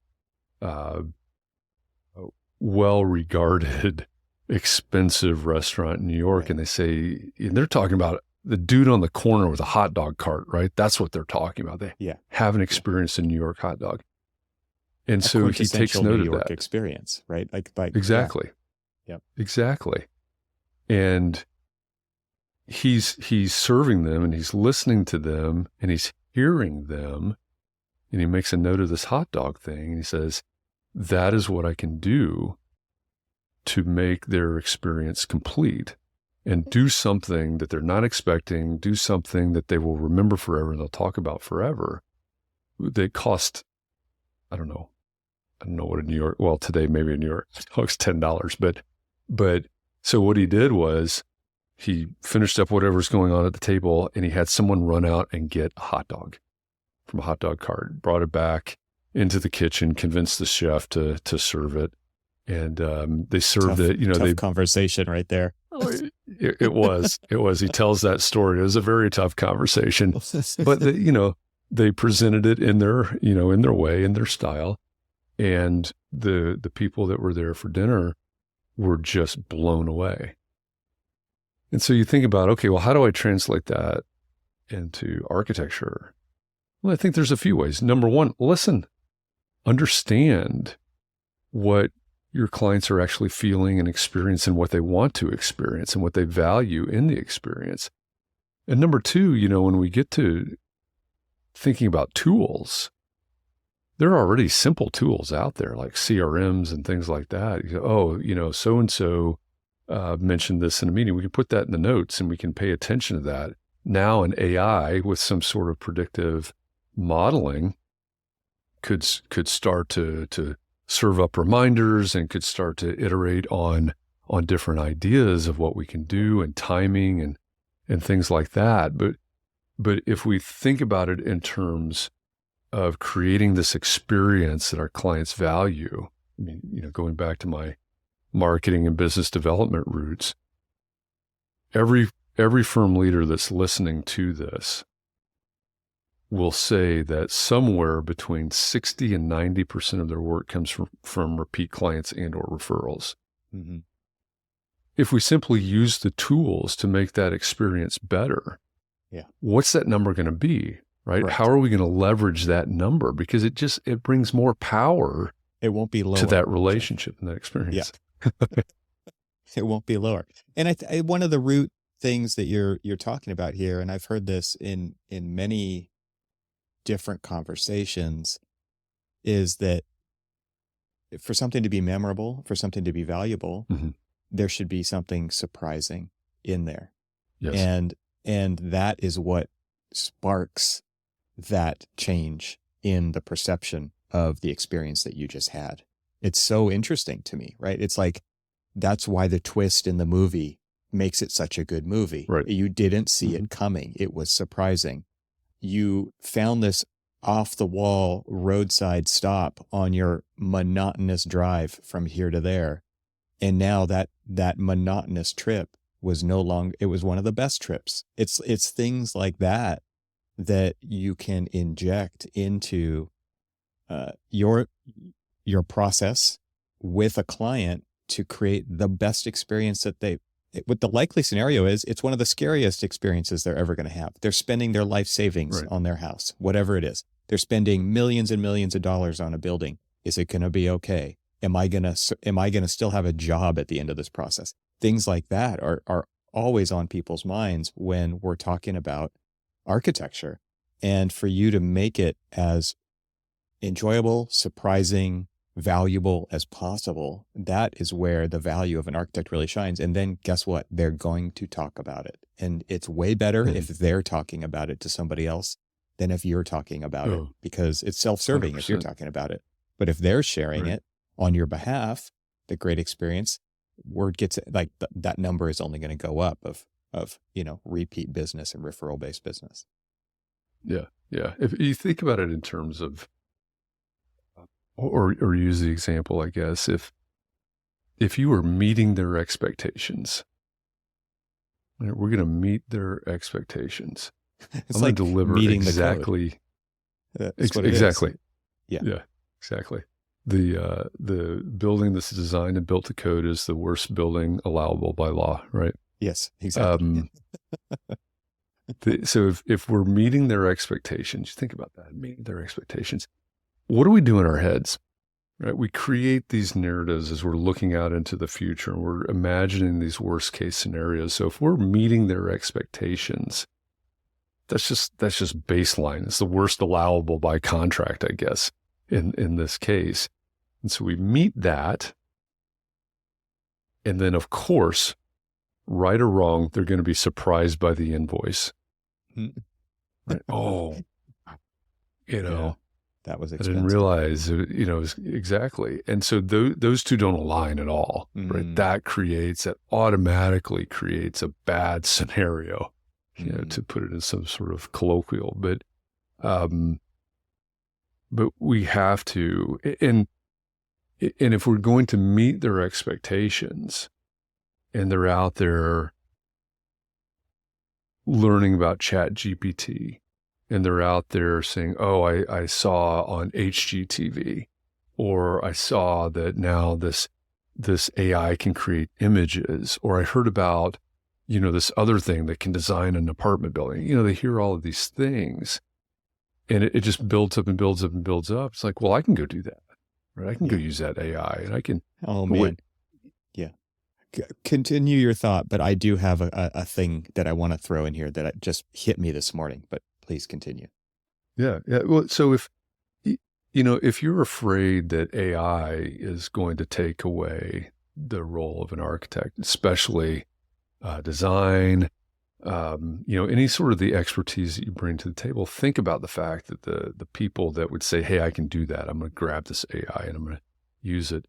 Speaker 2: well-regarded, expensive restaurant in New York. Right. And they say, and they're talking about the dude on the corner with a hot dog cart, right? That's what they're talking about. They haven't experienced a New York hot dog. And so he takes note
Speaker 1: New York
Speaker 2: of that
Speaker 1: experience, right? Like
Speaker 2: exactly.
Speaker 1: Yep.
Speaker 2: Exactly. And he's serving them, and he's listening to them, and he's hearing them, and he makes a note of this hot dog thing, and he says, that is what I can do to make their experience complete, and do something that they're not expecting, do something that they will remember forever and they'll talk about forever. They cost, I don't know what a New York, well, today maybe a New York dog's $10, but so what he did was he finished up whatever's going on at the table, and he had someone run out and get a hot dog from a hot dog cart, brought it back into the kitchen, convinced the chef to serve it. And they served it,
Speaker 1: tough conversation right there.
Speaker 2: It was. He tells that story. It was a very tough conversation, but they presented it in their, in their way, in their style. And the people that were there for dinner were just blown away. And so you think about, okay, well, how do I translate that into architecture? Well, I think there's a few ways. Number one, listen, understand what your clients are actually feeling and experiencing, what they want to experience and what they value in the experience. And number two, when we get to thinking about tools, there are already simple tools out there like CRMs and things like that. So-and-so mentioned this in a meeting. We can put that in the notes, and we can pay attention to that. Now an AI with some sort of predictive modeling could start to serve up reminders, and could start to iterate on different ideas of what we can do, and timing and things like that. But if we think about it in terms of creating this experience that our clients value, I mean, going back to my marketing and business development roots, every firm leader that's listening to this will say that somewhere between 60 and 90% of their work comes from repeat clients and or referrals. Mm-hmm. If we simply use the tools to make that experience better, what's that number going to be, right? How are we going to leverage that number? Because it brings more power.
Speaker 1: It won't be lower
Speaker 2: to that relationship and that experience.
Speaker 1: Yeah. It won't be lower. And one of the root things that you're talking about here, and I've heard this in many different conversations, is that for something to be memorable, for something to be valuable, mm-hmm. there should be something surprising in there.
Speaker 2: Yes.
Speaker 1: And that is what sparks that change in the perception of the experience that you just had. It's so interesting to me, right? It's like, that's why the twist in the movie makes it such a good movie.
Speaker 2: Right.
Speaker 1: You didn't see
Speaker 2: mm-hmm.
Speaker 1: it coming. It was surprising. You found this off the wall roadside stop on your monotonous drive from here to there. And now that monotonous trip was no longer, it was one of the best trips. It's things like that you can inject into your process with a client to create the best experience what the likely scenario is, it's one of the scariest experiences they're ever going to have. They're spending their life savings on their house, whatever it is. They're spending millions and millions of dollars on a building. Is it going to be okay? Am I going to still have a job at the end of this process? Things like that are always on people's minds when we're talking about architecture. And for you to make it as enjoyable, surprising, valuable as possible, that is where the value of an architect really shines. And then guess what? They're going to talk about it. And it's way better if they're talking about it to somebody else than if you're talking about it, because it's self-serving
Speaker 2: 100%.
Speaker 1: if you're talking about it. But if they're sharing it, on your behalf, the great experience, word gets like that number is only going to go up of repeat business and referral based business.
Speaker 2: Yeah. Yeah. If you think about it in terms of, or use the example, I guess, if you were meeting their expectations, right, we're going to meet their expectations.
Speaker 1: It's
Speaker 2: I'm
Speaker 1: like
Speaker 2: going to deliver
Speaker 1: meeting
Speaker 2: exactly.
Speaker 1: the code. That's what it
Speaker 2: Exactly.
Speaker 1: is. Yeah.
Speaker 2: Yeah, exactly. The building that's designed and built to code is the worst building allowable by law, right?
Speaker 1: Yes, exactly.
Speaker 2: So if we're meeting their expectations, you think about that, meeting their expectations. What do we do in our heads? Right? We create these narratives as we're looking out into the future and we're imagining these worst case scenarios. So if we're meeting their expectations, that's just baseline. It's the worst allowable by contract, I guess, in this case. And so we meet that. And then, of course, right or wrong, they're going to be surprised by the invoice. Right? Oh,
Speaker 1: that was
Speaker 2: I
Speaker 1: expensive.
Speaker 2: didn't realize, exactly. And so those two don't align at all, right? That automatically creates a bad scenario, to put it in some sort of colloquial, but we have to, and if we're going to meet their expectations and they're out there learning about ChatGPT and they're out there saying, oh, I saw on HGTV, or I saw that now this AI can create images, or I heard about, this other thing that can design an apartment building. They hear all of these things and it just builds up and builds up and builds up. It's like, well, I can go do that, right? I can go use that AI and I can.
Speaker 1: Oh, man. Yeah. Continue your thought, but I do have a thing that I want to throw in here that just hit me this morning, but please continue.
Speaker 2: Yeah. Yeah. Well, so if you're afraid that AI is going to take away the role of an architect, especially design, any sort of the expertise that you bring to the table, think about the fact that the people that would say, hey, I can do that. I'm going to grab this AI and I'm going to use it.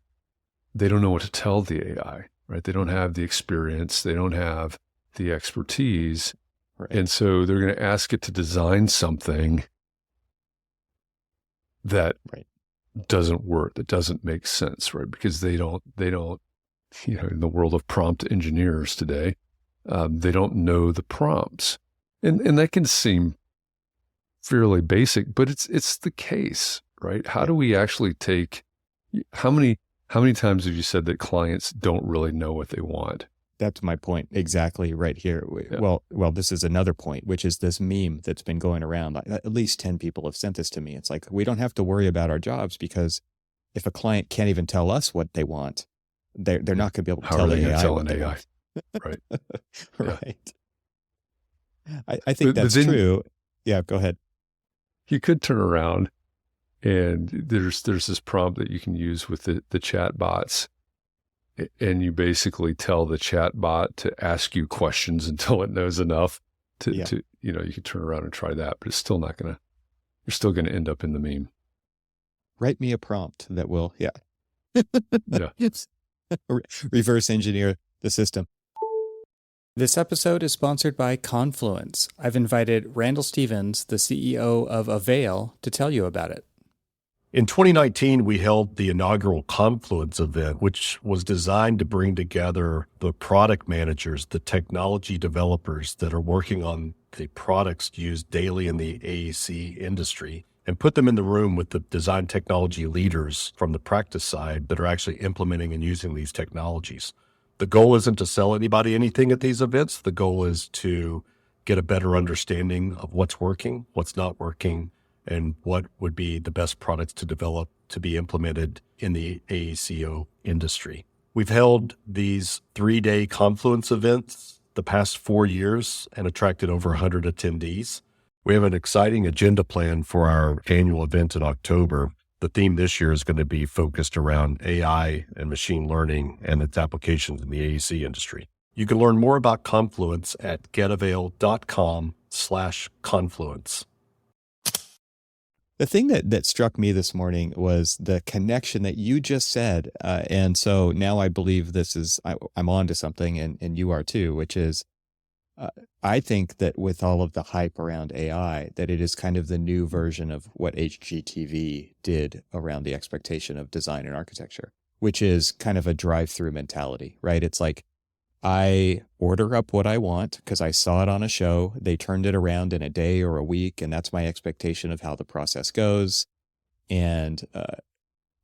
Speaker 2: They don't know what to tell the AI, right? They don't have the experience. They don't have the expertise.
Speaker 1: Right.
Speaker 2: And so they're going to ask it to design something that doesn't work, that doesn't make sense, right? Because they don't, in the world of prompt engineers today, they don't know the prompts. And that can seem fairly basic, but it's the case, right? How do we actually how many times have you said that clients don't really know what they want?
Speaker 1: That's my point exactly right here.
Speaker 2: Yeah.
Speaker 1: Well, this is another point, which is this meme that's been going around. At least 10 people have sent this to me. It's like, we don't have to worry about our jobs because if a client can't even tell us what they want, they're not going to be able to tell the AI what they want.
Speaker 2: Right.
Speaker 1: Right. I think that's true. Yeah, go ahead.
Speaker 2: You could turn around and there's this prompt that you can use with the chat bots. And you basically tell the chat bot to ask you questions until it knows enough to you can turn around and try that, but it's still not you're still going to end up in the meme.
Speaker 1: Write me a prompt that will,
Speaker 2: Yeah.
Speaker 1: reverse engineer the system. This episode is sponsored by Confluence. I've invited Randall Stevens, the CEO of Avail, to tell you about it.
Speaker 3: In 2019, we held the inaugural Confluence event, which was designed to bring together the product managers, the technology developers that are working on the products used daily in the AEC industry, and put them in the room with the design technology leaders from the practice side that are actually implementing and using these technologies. The goal isn't to sell anybody anything at these events. The goal is to get a better understanding of what's working, what's not working, and what would be the best products to develop to be implemented in the AECO industry. We've held these 3-day Confluence events the past 4 years and attracted over 100 attendees. We have an exciting agenda plan for our annual event in October. The theme this year is going to be focused around AI and machine learning and its applications in the AEC industry. You can learn more about Confluence at getavail.com/confluence.
Speaker 1: The thing that struck me this morning was the connection that you just said. And so now I believe I'm on to something, and you are too, which is uh, I think that with all of the hype around AI, that it is kind of the new version of what HGTV did around the expectation of design and architecture, which is kind of a drive-through mentality, right? It's like, I order up what I want because I saw it on a show. They turned it around in a day or a week, and that's my expectation of how the process goes. And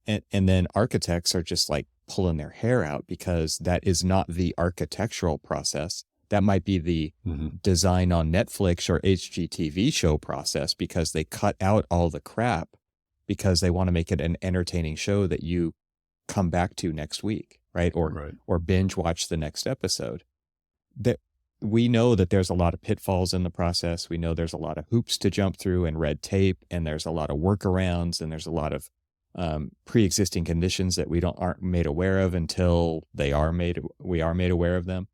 Speaker 1: and then architects are just like pulling their hair out because that is not the architectural process. That might be the design on Netflix or HGTV show process because they cut out all the crap because they want to make it an entertaining show that you come back to next week, right? Or binge watch the next episode. That we know that there's a lot of pitfalls in the process. We know there's a lot of hoops to jump through and red tape, and there's a lot of workarounds, and there's a lot of pre-existing conditions that we aren't made aware of until we are made aware of them.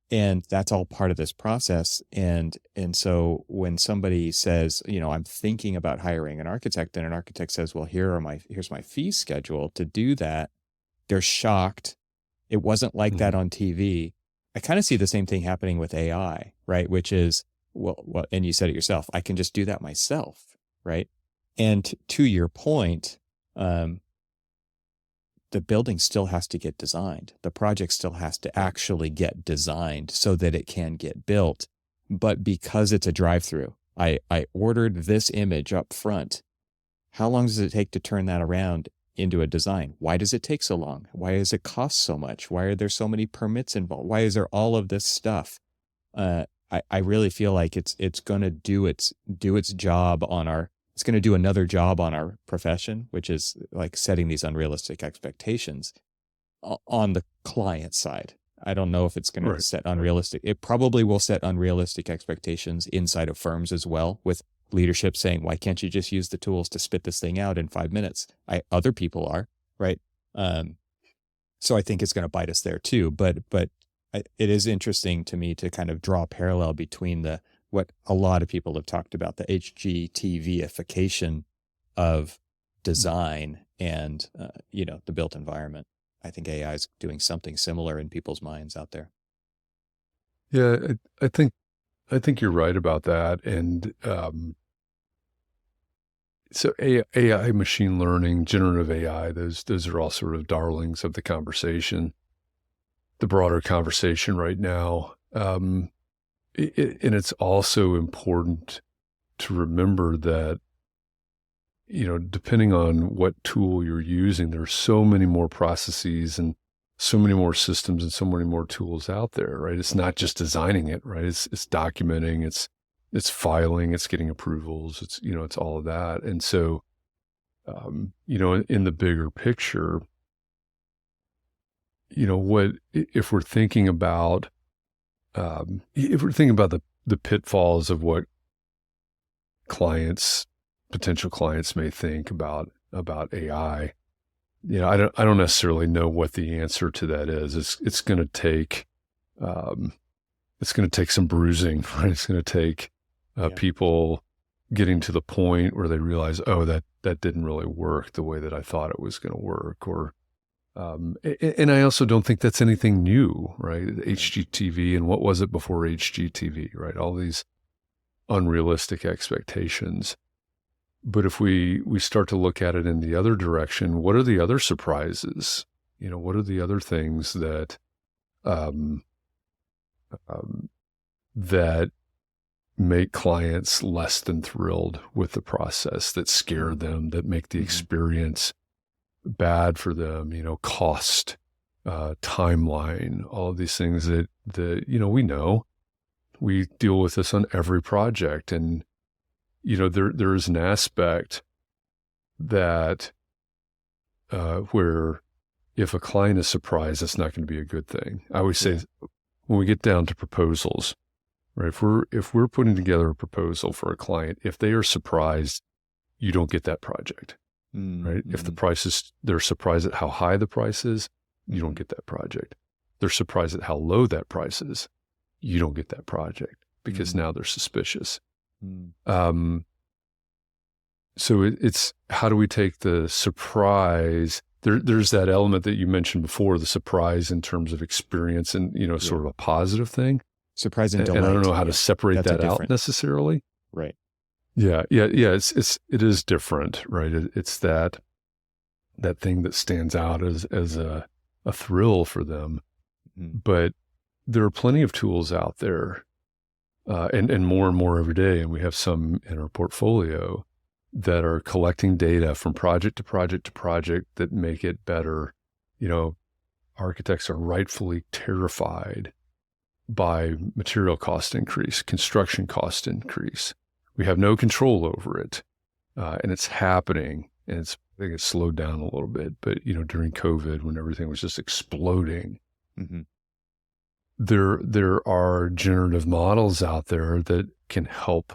Speaker 1: And that's all part of this process. And so when somebody says, I'm thinking about hiring an architect, and an architect says, well, here's my fee schedule to do that, they're shocked. It wasn't like that on TV. I kind of see the same thing happening with AI, right? Which is, well, and you said it yourself, I can just do that myself, right? And to your point, the building still has to get designed. The project still has to actually get designed so that it can get built. But because it's a drive-through, I ordered this image up front. How long does it take to turn that around into a design? Why does it take so long? Why does it cost so much? Why are there so many permits involved? Why is there all of this stuff? I really feel like it's going to do its job it's going to do another job on our profession, which is like setting these unrealistic expectations on the client side. I don't know if it's going to set unrealistic. It probably will set unrealistic expectations inside of firms as well, with leadership saying, why can't you just use the tools to spit this thing out in 5 minutes? Other people are, right? So I think it's going to bite us there too. But it is interesting to me to kind of draw a parallel between what a lot of people have talked about, the HGTV-ification of design and the built environment. I think AI is doing something similar in people's minds out there.
Speaker 2: Yeah, I think you're right about that. And so AI, machine learning, generative AI, those are all sort of darlings of the conversation, the broader conversation right now. And it's also important to remember that, depending on what tool you're using, there's so many more processes and so many more systems and so many more tools out there, right? It's not just designing it, right? It's documenting, it's filing, it's getting approvals, it's all of that. And so, in the bigger picture, if we're thinking about the pitfalls of what potential clients may think about AI, I don't necessarily know what the answer to that is. It's going to take some bruising, right? It's going to take people getting to the point where they realize, oh, that didn't really work the way that I thought it was going to work, or and I also don't think that's anything new, right? HGTV, and what was it before HGTV, right? All these unrealistic expectations. But if we start to look at it in the other direction, what are the other surprises? What are the other things that that make clients less than thrilled with the process, that scare them, that make the experience bad for them, cost, timeline, all of these things that we deal with this on every project. And, there is an aspect that, where if a client is surprised, it's not going to be a good thing. I always say when we get down to proposals, right? If we're putting together a proposal for a client, if they are surprised, you don't get that project. Right? If they're surprised at how high the price is, you don't get that project. They're surprised at how low that price is, you don't get that project, because now they're suspicious. And So it's how do we take the surprise? There's that element that you mentioned before, the surprise in terms of experience and, sort of a positive thing.
Speaker 1: Surprise and delight.
Speaker 2: And I don't know how to separate
Speaker 1: That's
Speaker 2: that out necessarily.
Speaker 1: Right.
Speaker 2: Yeah. It is different, right? It's that thing that stands out as a thrill for them.
Speaker 1: Mm-hmm.
Speaker 2: But there are plenty of tools out there, and more every day. And we have some in our portfolio that are collecting data from project to project to project that make it better. Architects are rightfully terrified by material cost increase, construction cost increase. We have no control over it, and it's happening. And I think it's slowed down a little bit. But during COVID, when everything was just exploding,
Speaker 1: mm-hmm.
Speaker 2: there are generative models out there that can help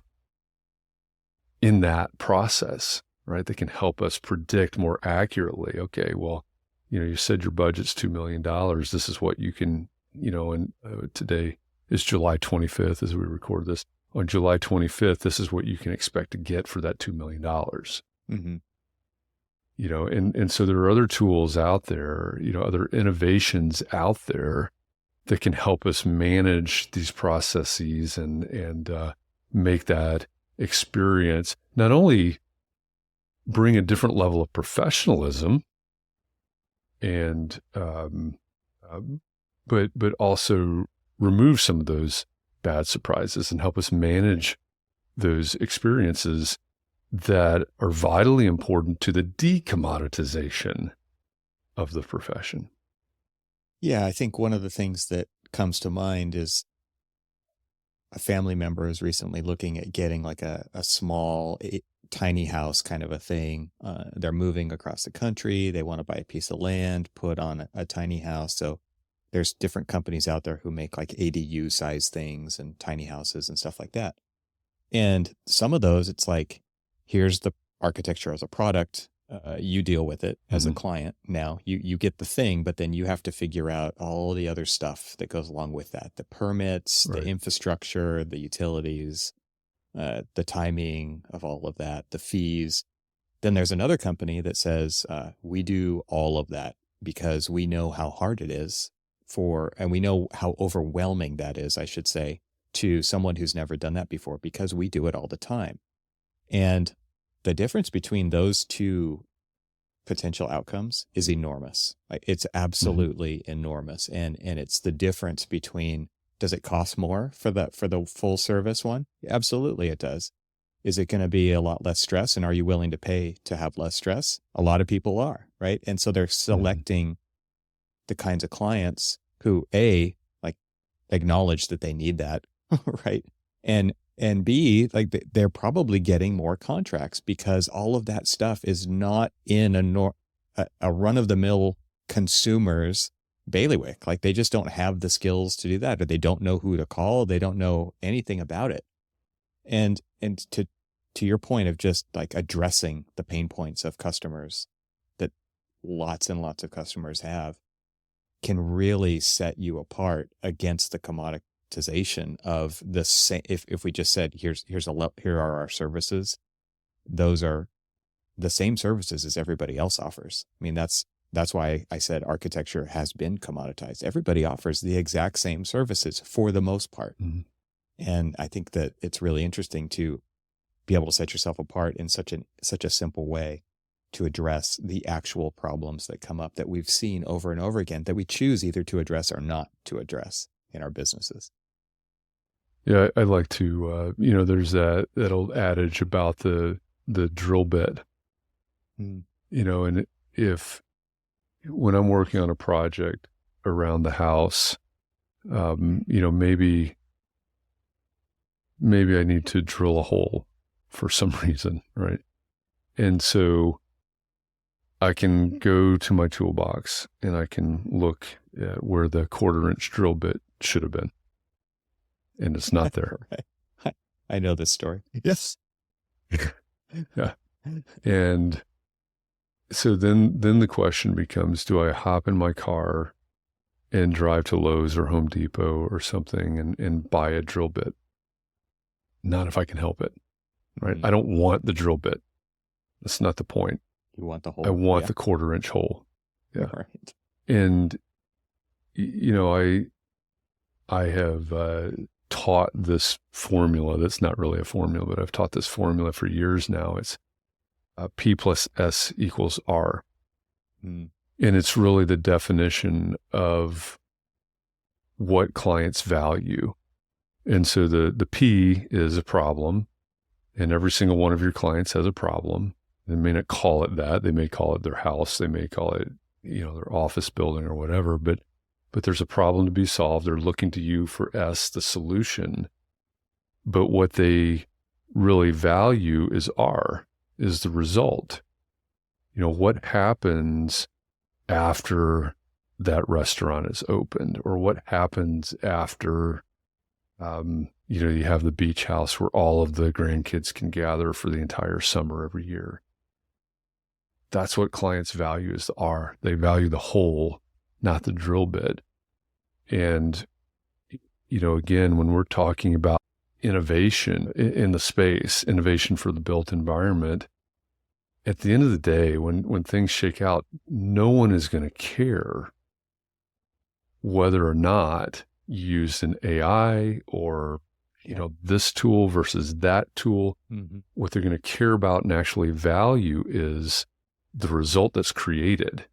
Speaker 2: in that process, right? They can help us predict more accurately. Okay, well, you said your budget's $2 million. This is what you can, and today is July 25th as we record this. On July 25th, this is what you can expect to get for that $2 million.
Speaker 1: Mm-hmm.
Speaker 2: And so there are other tools out there, other innovations out there that can help us manage these processes and make that experience not only bring a different level of professionalism and but also remove some of those bad surprises and help us manage those experiences that are vitally important to the decommoditization of the profession.
Speaker 1: Yeah, I think one of the things that comes to mind is a family member is recently looking at getting like a small, tiny house kind of a thing. They're moving across the country. They want to buy a piece of land, put on a tiny house. So there's different companies out there who make like ADU size things and tiny houses and stuff like that. And some of those, it's like, here's the architecture as a product. You deal with it as a client. Now you get the thing, but then you have to figure out all the other stuff that goes along with that. The permits,
Speaker 2: Right.
Speaker 1: the infrastructure, the utilities, the timing of all of that, the fees. Then there's another company that says, we do all of that because we know how hard it is and we know how overwhelming that is, I should say, to someone who's never done that before, because we do it all the time. And the difference between those two potential outcomes is enormous. Like, it's absolutely enormous. And it's the difference between, does it cost more for the full service one? Absolutely it does. Is it going to be a lot less stress? And are you willing to pay to have less stress? A lot of people are, right? And so they're selecting the kinds of clients who like acknowledge that they need that, right? And B, like they're probably getting more contracts because all of that stuff is not in a run-of-the-mill consumer's bailiwick. Like, they just don't have the skills to do that, or they don't know who to call. They don't know anything about it. And to your point of just like addressing the pain points of customers that lots and lots of customers have, can really set you apart against the commoditization of the same. If we just said, here are our services, those are the same services as everybody else offers. I mean, that's why I said architecture has been commoditized. Everybody offers the exact same services for the most part. And I think that it's really interesting to be able to set yourself apart in such a simple way to address the actual problems that come up that we've seen over and over again, that we choose either to address or not to address in our businesses.
Speaker 2: Yeah, I like to, there's that old adage about the drill bit, and when I'm working on a project around the house, maybe I need to drill a hole for some reason, right? And so I can go to my toolbox and I can look at where the 1/4-inch drill bit should have been. And it's not there.
Speaker 1: Right. I know this story. Yes.
Speaker 2: Yeah. And so then the question becomes, do I hop in my car and drive to Lowe's or Home Depot or something and buy a drill bit? Not if I can help it, right? I don't want the drill bit. That's not the point.
Speaker 1: You want the
Speaker 2: I
Speaker 1: hole.
Speaker 2: want the 1/4-inch hole. Yeah.
Speaker 1: Right.
Speaker 2: And, I have taught this formula. That's not really a formula, but I've taught this formula for years now. It's P plus S equals R.
Speaker 1: Mm.
Speaker 2: And it's really the definition of what clients value. And so the P is a problem, and every single one of your clients has a problem. They may not call it that. They may call it their house. They may call it, their office building or whatever, but there's a problem to be solved. They're looking to you for S, the solution. But what they really value is R, is the result. What happens after that restaurant is opened, or what happens after, you have the beach house where all of the grandkids can gather for the entire summer every year. That's what clients value, is the R. They value the hole, not the drill bit. And, again, when we're talking about innovation in the space, innovation for the built environment, at the end of the day, when things shake out, no one is going to care whether or not you used an AI or, this tool versus that tool.
Speaker 1: Mm-hmm.
Speaker 2: What they're going to care about and actually value is the result that's created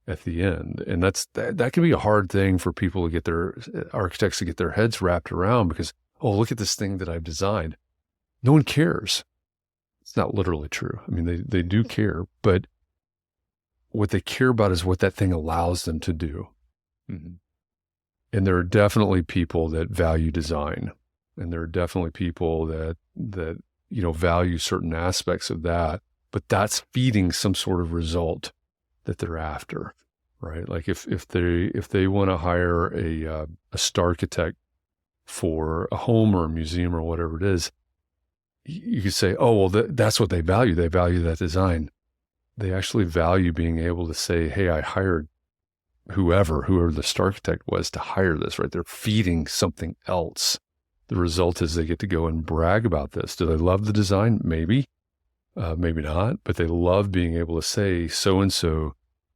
Speaker 2: at the end. And that can be a hard thing for people to get their architects to get their heads wrapped around, because, oh, look at this thing that I've designed. No one cares. It's not literally true. I mean, they do care, but what they care about is what that thing allows them to do.
Speaker 1: Mm-hmm.
Speaker 2: And there are definitely people that value design, and there are definitely people that value certain aspects of that, but that's feeding some sort of result that they're after, right? Like if they want to hire a starchitect for a home or a museum or whatever it is, you could say, oh, well, that's what they value. They value that design. They actually value being able to say, hey, I hired whoever the starchitect was to hire this, right? They're feeding something else. The result is they get to go and brag about this. Do they love the design? Maybe, maybe not, but they love being able to say so-and-so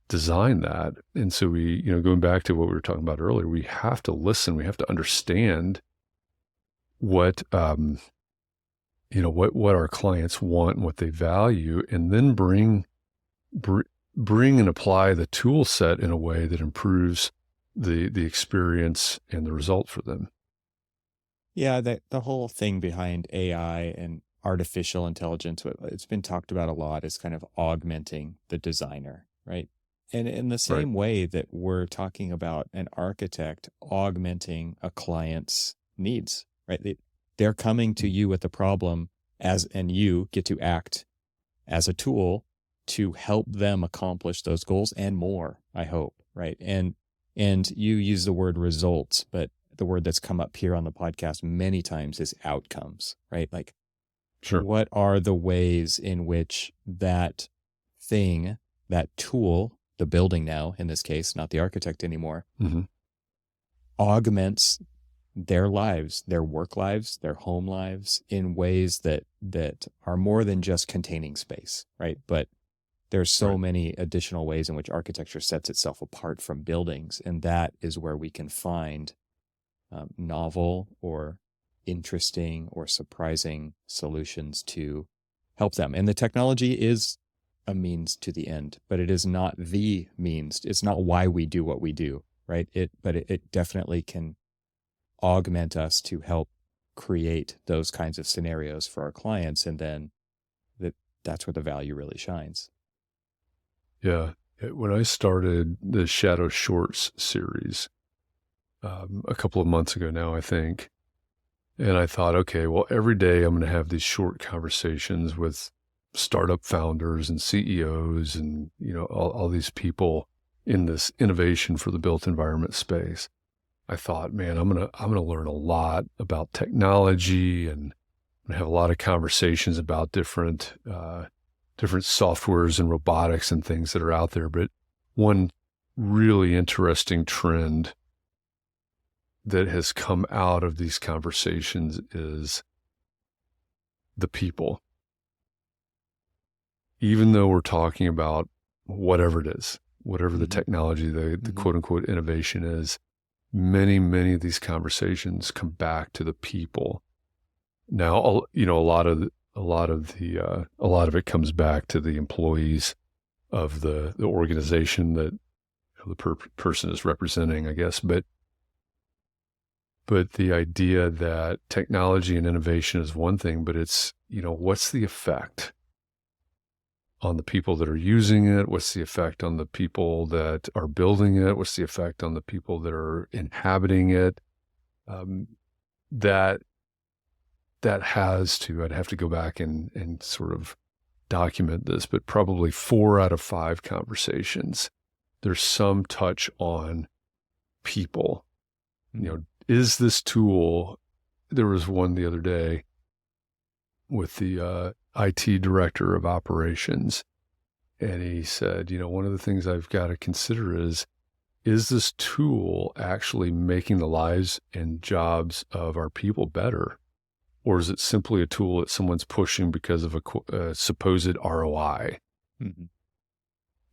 Speaker 2: designed that. And so we, going back to what we were talking about earlier, we have to listen. We have to understand what our clients want and what they value, and then bring and apply the tool set in a way that improves the experience and the result for them.
Speaker 1: Yeah, the whole thing behind AI and artificial intelligence, it's been talked about a lot, is kind of augmenting the designer, right? And in the same way that we're talking about an architect augmenting a client's needs, right? They're coming to you with a problem, and you get to act as a tool to help them accomplish those goals and more, I hope, right? And you use the word results, but the word that's come up here on the podcast many times is outcomes, right? Like,
Speaker 2: sure,
Speaker 1: what are the ways in which that thing, that tool, the building now, in this case, not the architect anymore,
Speaker 2: mm-hmm.
Speaker 1: augments their lives, their work lives, their home lives, in ways that are more than just containing space, right? But there's so many additional ways in which architecture sets itself apart from buildings, and that is where we can find novel or interesting or surprising solutions to help them. And the technology is a means to the end, but it is not the means. It's not why we do what we do, right? But it definitely can augment us to help create those kinds of scenarios for our clients, and then that's where the value really shines.
Speaker 2: Yeah. When I started the Shadow Shorts series a couple of months ago now, I think, and I thought, okay, well, every day I'm going to have these short conversations with startup founders and CEOs and, all these people in this innovation for the built environment space. I thought, man, I'm going to learn a lot about technology, and I'm going to have a lot of conversations about different softwares and robotics and things that are out there. But one really interesting trend that has come out of these conversations is the people. even though we're talking about whatever it is, whatever the technology, the quote unquote innovation is, many of these conversations come back to the people. Now, a lot of it comes back to the employees of the organization that the person is representing, I guess. But the idea that technology and innovation is one thing, but it's, what's the effect on the people that are using it? What's the effect on the people that are building it? What's the effect on the people that are inhabiting it? That has to, I'd have to go back and sort of document this, but probably 4 out of 5 conversations, there's some touch on people. Is this tool, there was one the other day with the IT director of operations, and he said, one of the things I've got to consider is this tool actually making the lives and jobs of our people better? Or is it simply a tool that someone's pushing because of a supposed ROI?
Speaker 1: Mm-hmm.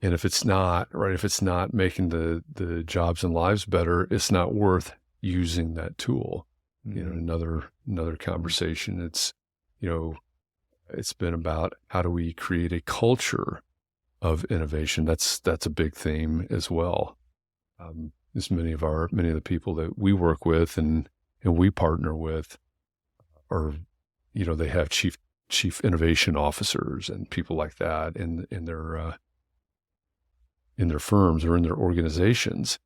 Speaker 2: And if it's not, right, if it's not making the jobs and lives better, it's not worth using that tool.
Speaker 1: Mm-hmm.
Speaker 2: Another conversation. It's, it's been about how do we create a culture of innovation. That's a big theme as well. As many of the people that we work with and we partner with are, they have chief innovation officers and people like that in their firms or in their organizations.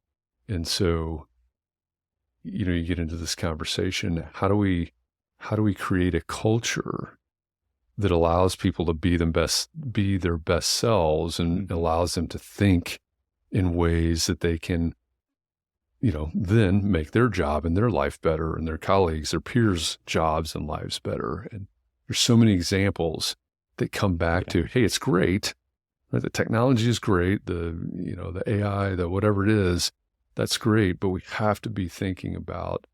Speaker 2: And so, you get into this conversation, how do we create a culture that allows people to be their best selves and allows them to think in ways that they can, then make their job and their life better and their colleagues, their peers' jobs and lives better. And there's so many examples that come back to, hey, it's great. Right? The technology is great. The AI, the whatever it is, that's great. But we have to be thinking about,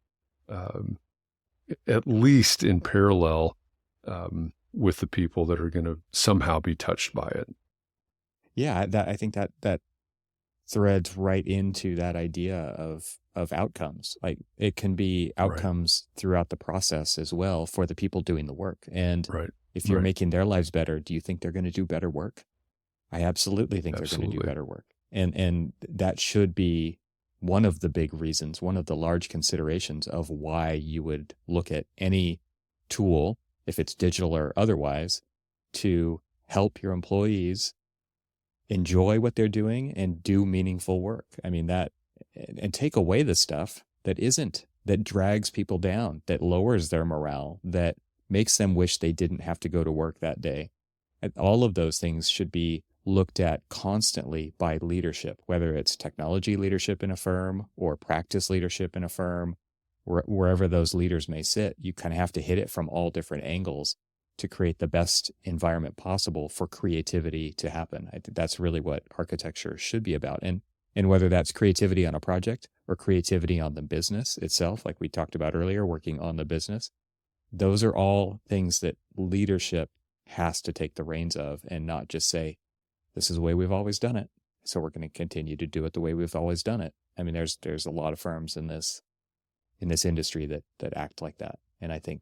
Speaker 2: at least in parallel, with the people that are going to somehow be touched by it.
Speaker 1: Yeah, I think that threads right into that idea of outcomes. Like it can be outcomes throughout the process as well for the people doing the work. And if you're making their lives better, do you think they're going to do better work? I absolutely think they're going to do better work. And that should be one of the big reasons, one of the large considerations of why you would look at any tool, if it's digital or otherwise, to help your employees enjoy what they're doing and do meaningful work. I mean, and take away the stuff that drags people down, that lowers their morale, that makes them wish they didn't have to go to work that day. And all of those things should be looked at constantly by leadership, whether it's technology leadership in a firm or practice leadership in a firm, wherever those leaders may sit. You kind of have to hit it from all different angles to create the best environment possible for creativity to happen. I think that's really what architecture should be about. And whether that's creativity on a project or creativity on the business itself, like we talked about earlier, working on the business, those are all things that leadership has to take the reins of and not just say, this is the way we've always done it, so we're going to continue to do it the way we've always done it. I mean, there's a lot of firms in this industry that act like that. And I think,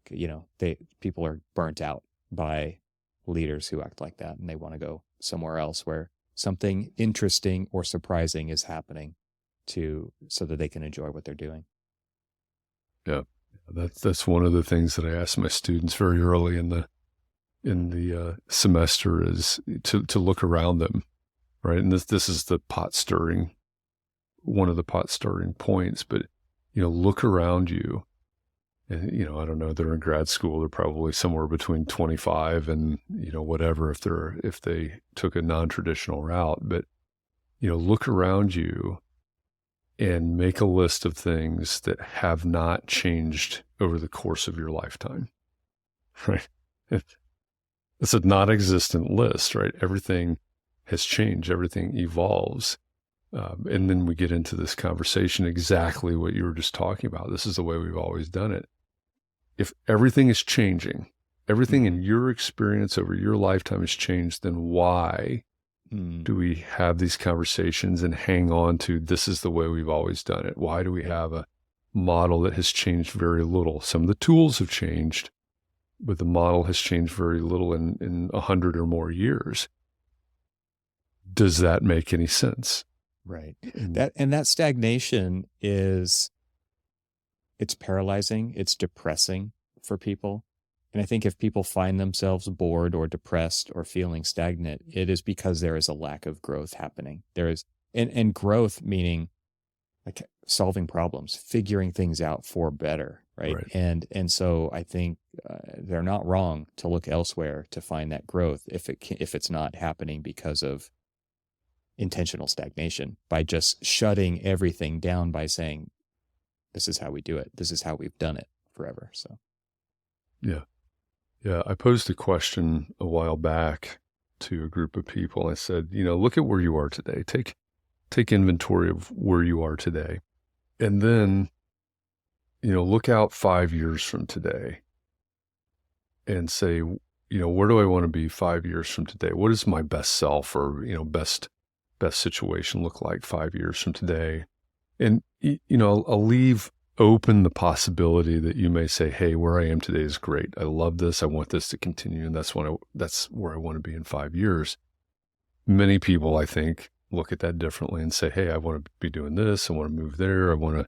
Speaker 1: people are burnt out by leaders who act like that, and they want to go somewhere else where something interesting or surprising is happening so that they can enjoy what they're doing.
Speaker 2: Yeah. That's one of the things that I ask my students very early in the semester is to look around them, right? And this is the one of the pot stirring points, but look around you. And, I don't know, they're in grad school, they're probably somewhere between 25 and, whatever, if they took a non-traditional route, but, look around you and make a list of things that have not changed over the course of your lifetime, right? It's a non-existent list, right? Everything has changed, everything evolves. And then we get into this conversation, exactly what you were just talking about. This is the way we've always done it. If everything is changing, everything in your experience over your lifetime has changed, then why do we have these conversations and hang on to this is the way we've always done it? Why do we have a model that has changed very little? Some of the tools have changed, but the model has changed very little in 100 or more years. Does that make any sense?
Speaker 1: Right. That stagnation it's paralyzing, it's depressing for people. And I think if people find themselves bored or depressed or feeling stagnant, it is because there is a lack of growth happening. There is, and growth meaning like solving problems, figuring things out for better, right? And so I think they're not wrong to look elsewhere to find that growth if it's not happening because of intentional stagnation, by just shutting everything down by saying, this is how we do it. This is how we've done it forever. So,
Speaker 2: yeah. I posed a question a while back to a group of people. I said, look at where you are today. Take inventory of where you are today. And then, look out 5 years from today and say, where do I want to be 5 years from today? What does my best self or, best situation look like 5 years from today? And, I'll leave open the possibility that you may say, hey, where I am today is great. I love this. I want this to continue. And that's where I want to be in 5 years. Many people, I think, look at that differently and say, hey, I want to be doing this. I want to move there. I want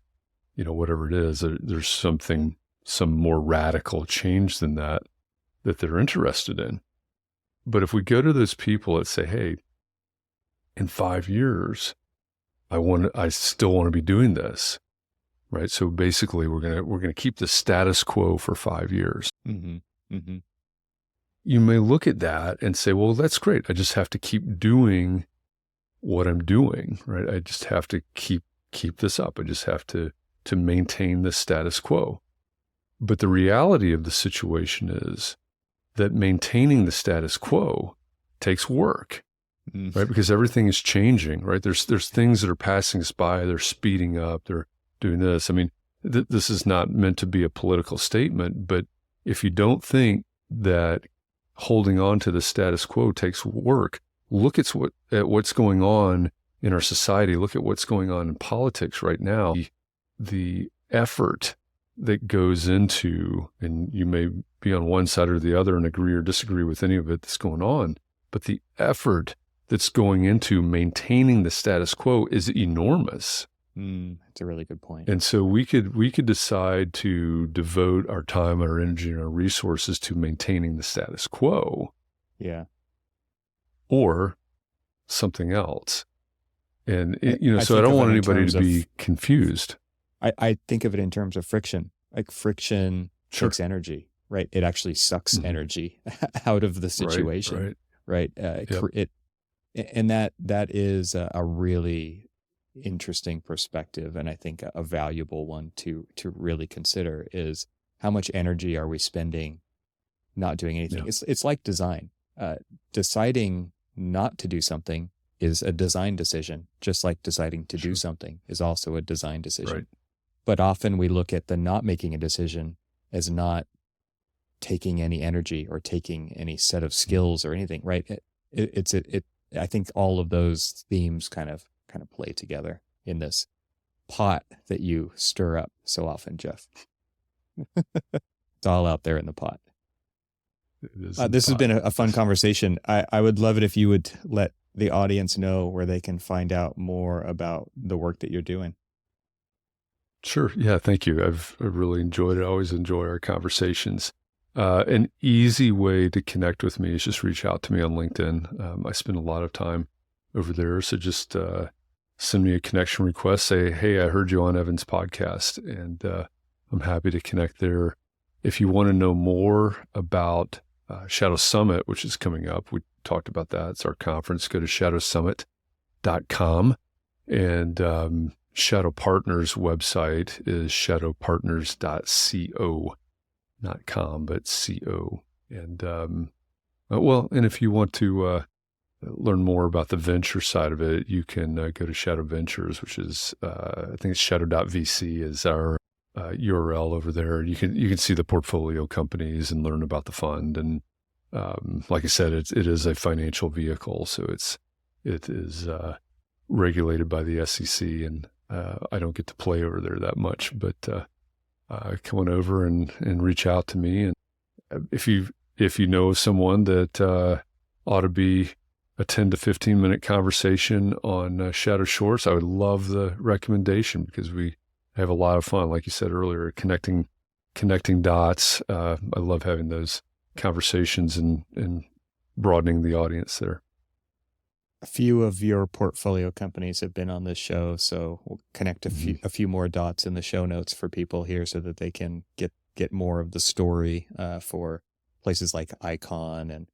Speaker 2: to, whatever it is, there's some more radical change than that they're interested in. But if we go to those people that say, hey, in 5 years, I still want to be doing this, right? So basically we're going to keep the status quo for 5 years.
Speaker 1: mm-hmm. Mm-hmm.
Speaker 2: You may look at that and say, well, that's great. I just have to keep doing what I'm doing, right? I just have to keep this up. I just have to maintain the status quo. But the reality of the situation is that maintaining the status quo takes work, right? Because everything is changing, right? There's things that are passing us by. They're speeding up. They're doing this. I mean, this is not meant to be a political statement, but if you don't think that holding on to the status quo takes work, look at what's going on in our society. Look at what's going on in politics right now. The effort that goes into, and you may be on one side or the other and agree or disagree with any of it that's going on, but the effort that's going into maintaining the status quo is enormous.
Speaker 1: That's a really good point.
Speaker 2: And so we could decide to devote our time, our energy, and our resources to maintaining the status quo.
Speaker 1: Yeah.
Speaker 2: Or something else. And, so I don't want anybody to be confused.
Speaker 1: I think of it in terms of friction. Like friction takes energy, right? It actually sucks energy out of the situation, right? And that is a really interesting perspective, and I think a valuable one to really consider is how much energy are we spending not doing anything? Yeah. It's like design. Deciding not to do something is a design decision, just like deciding to do something is also a design decision.
Speaker 2: Right.
Speaker 1: But often we look at the not making a decision as not taking any energy or taking any set of skills or anything, right? I think all of those themes kind of play together in this pot that you stir up so often, Jeff. It's all out there in the pot. This has been a fun conversation. I would love it if you would let the audience know where they can find out more about the work that you're doing.
Speaker 2: Sure. Yeah. Thank you. I've really enjoyed it. I always enjoy our conversations. An easy way to connect with me is just reach out to me on LinkedIn. I spend a lot of time over there. So just send me a connection request. Say, hey, I heard you on Evan's podcast, and I'm happy to connect there. If you want to know more about Shadow Summit, which is coming up, we talked about that. It's our conference. Go to shadowsummit.com. And Shadow Partners website is shadowpartners.co, not com, but co. And and if you want to learn more about the venture side of it, you can go to Shadow Ventures, which is I think it's shadow.vc is our URL over there. You can see the portfolio companies and learn about the fund. And like I said, it is a financial vehicle, so it is regulated by the SEC, and I don't get to play over there that much. But come on over and reach out to me. And if you know of someone that ought to be a 10 to 15 minute conversation on shadow shorts, I would love the recommendation, because we have a lot of fun, like you said earlier, connecting dots. I love having those conversations and broadening the audience there.
Speaker 1: A few of your portfolio companies have been on this show, so we'll connect a few more dots in the show notes for people here, so that they can get more of the story for places like Icon, and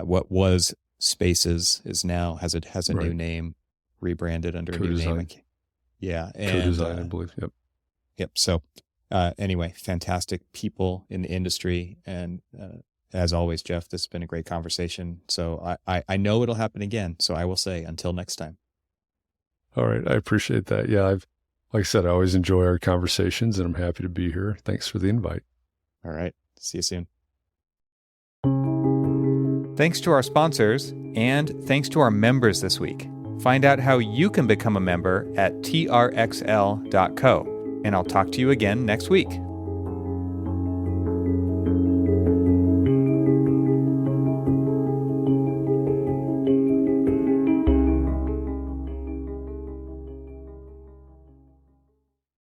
Speaker 1: what was Spaces is now has a new name, rebranded under a new name. Yeah, and
Speaker 2: Co-design, I believe.
Speaker 1: Yep. So anyway, fantastic people in the industry, and as always, Jeff, this has been a great conversation. So I know it'll happen again. So I will say, until next time.
Speaker 2: All right, I appreciate that. Yeah, like I said, I always enjoy our conversations, and I'm happy to be here. Thanks for the invite.
Speaker 1: All right, see you soon. Thanks to our sponsors, and thanks to our members this week. Find out how you can become a member at trxl.co, and I'll talk to you again next week.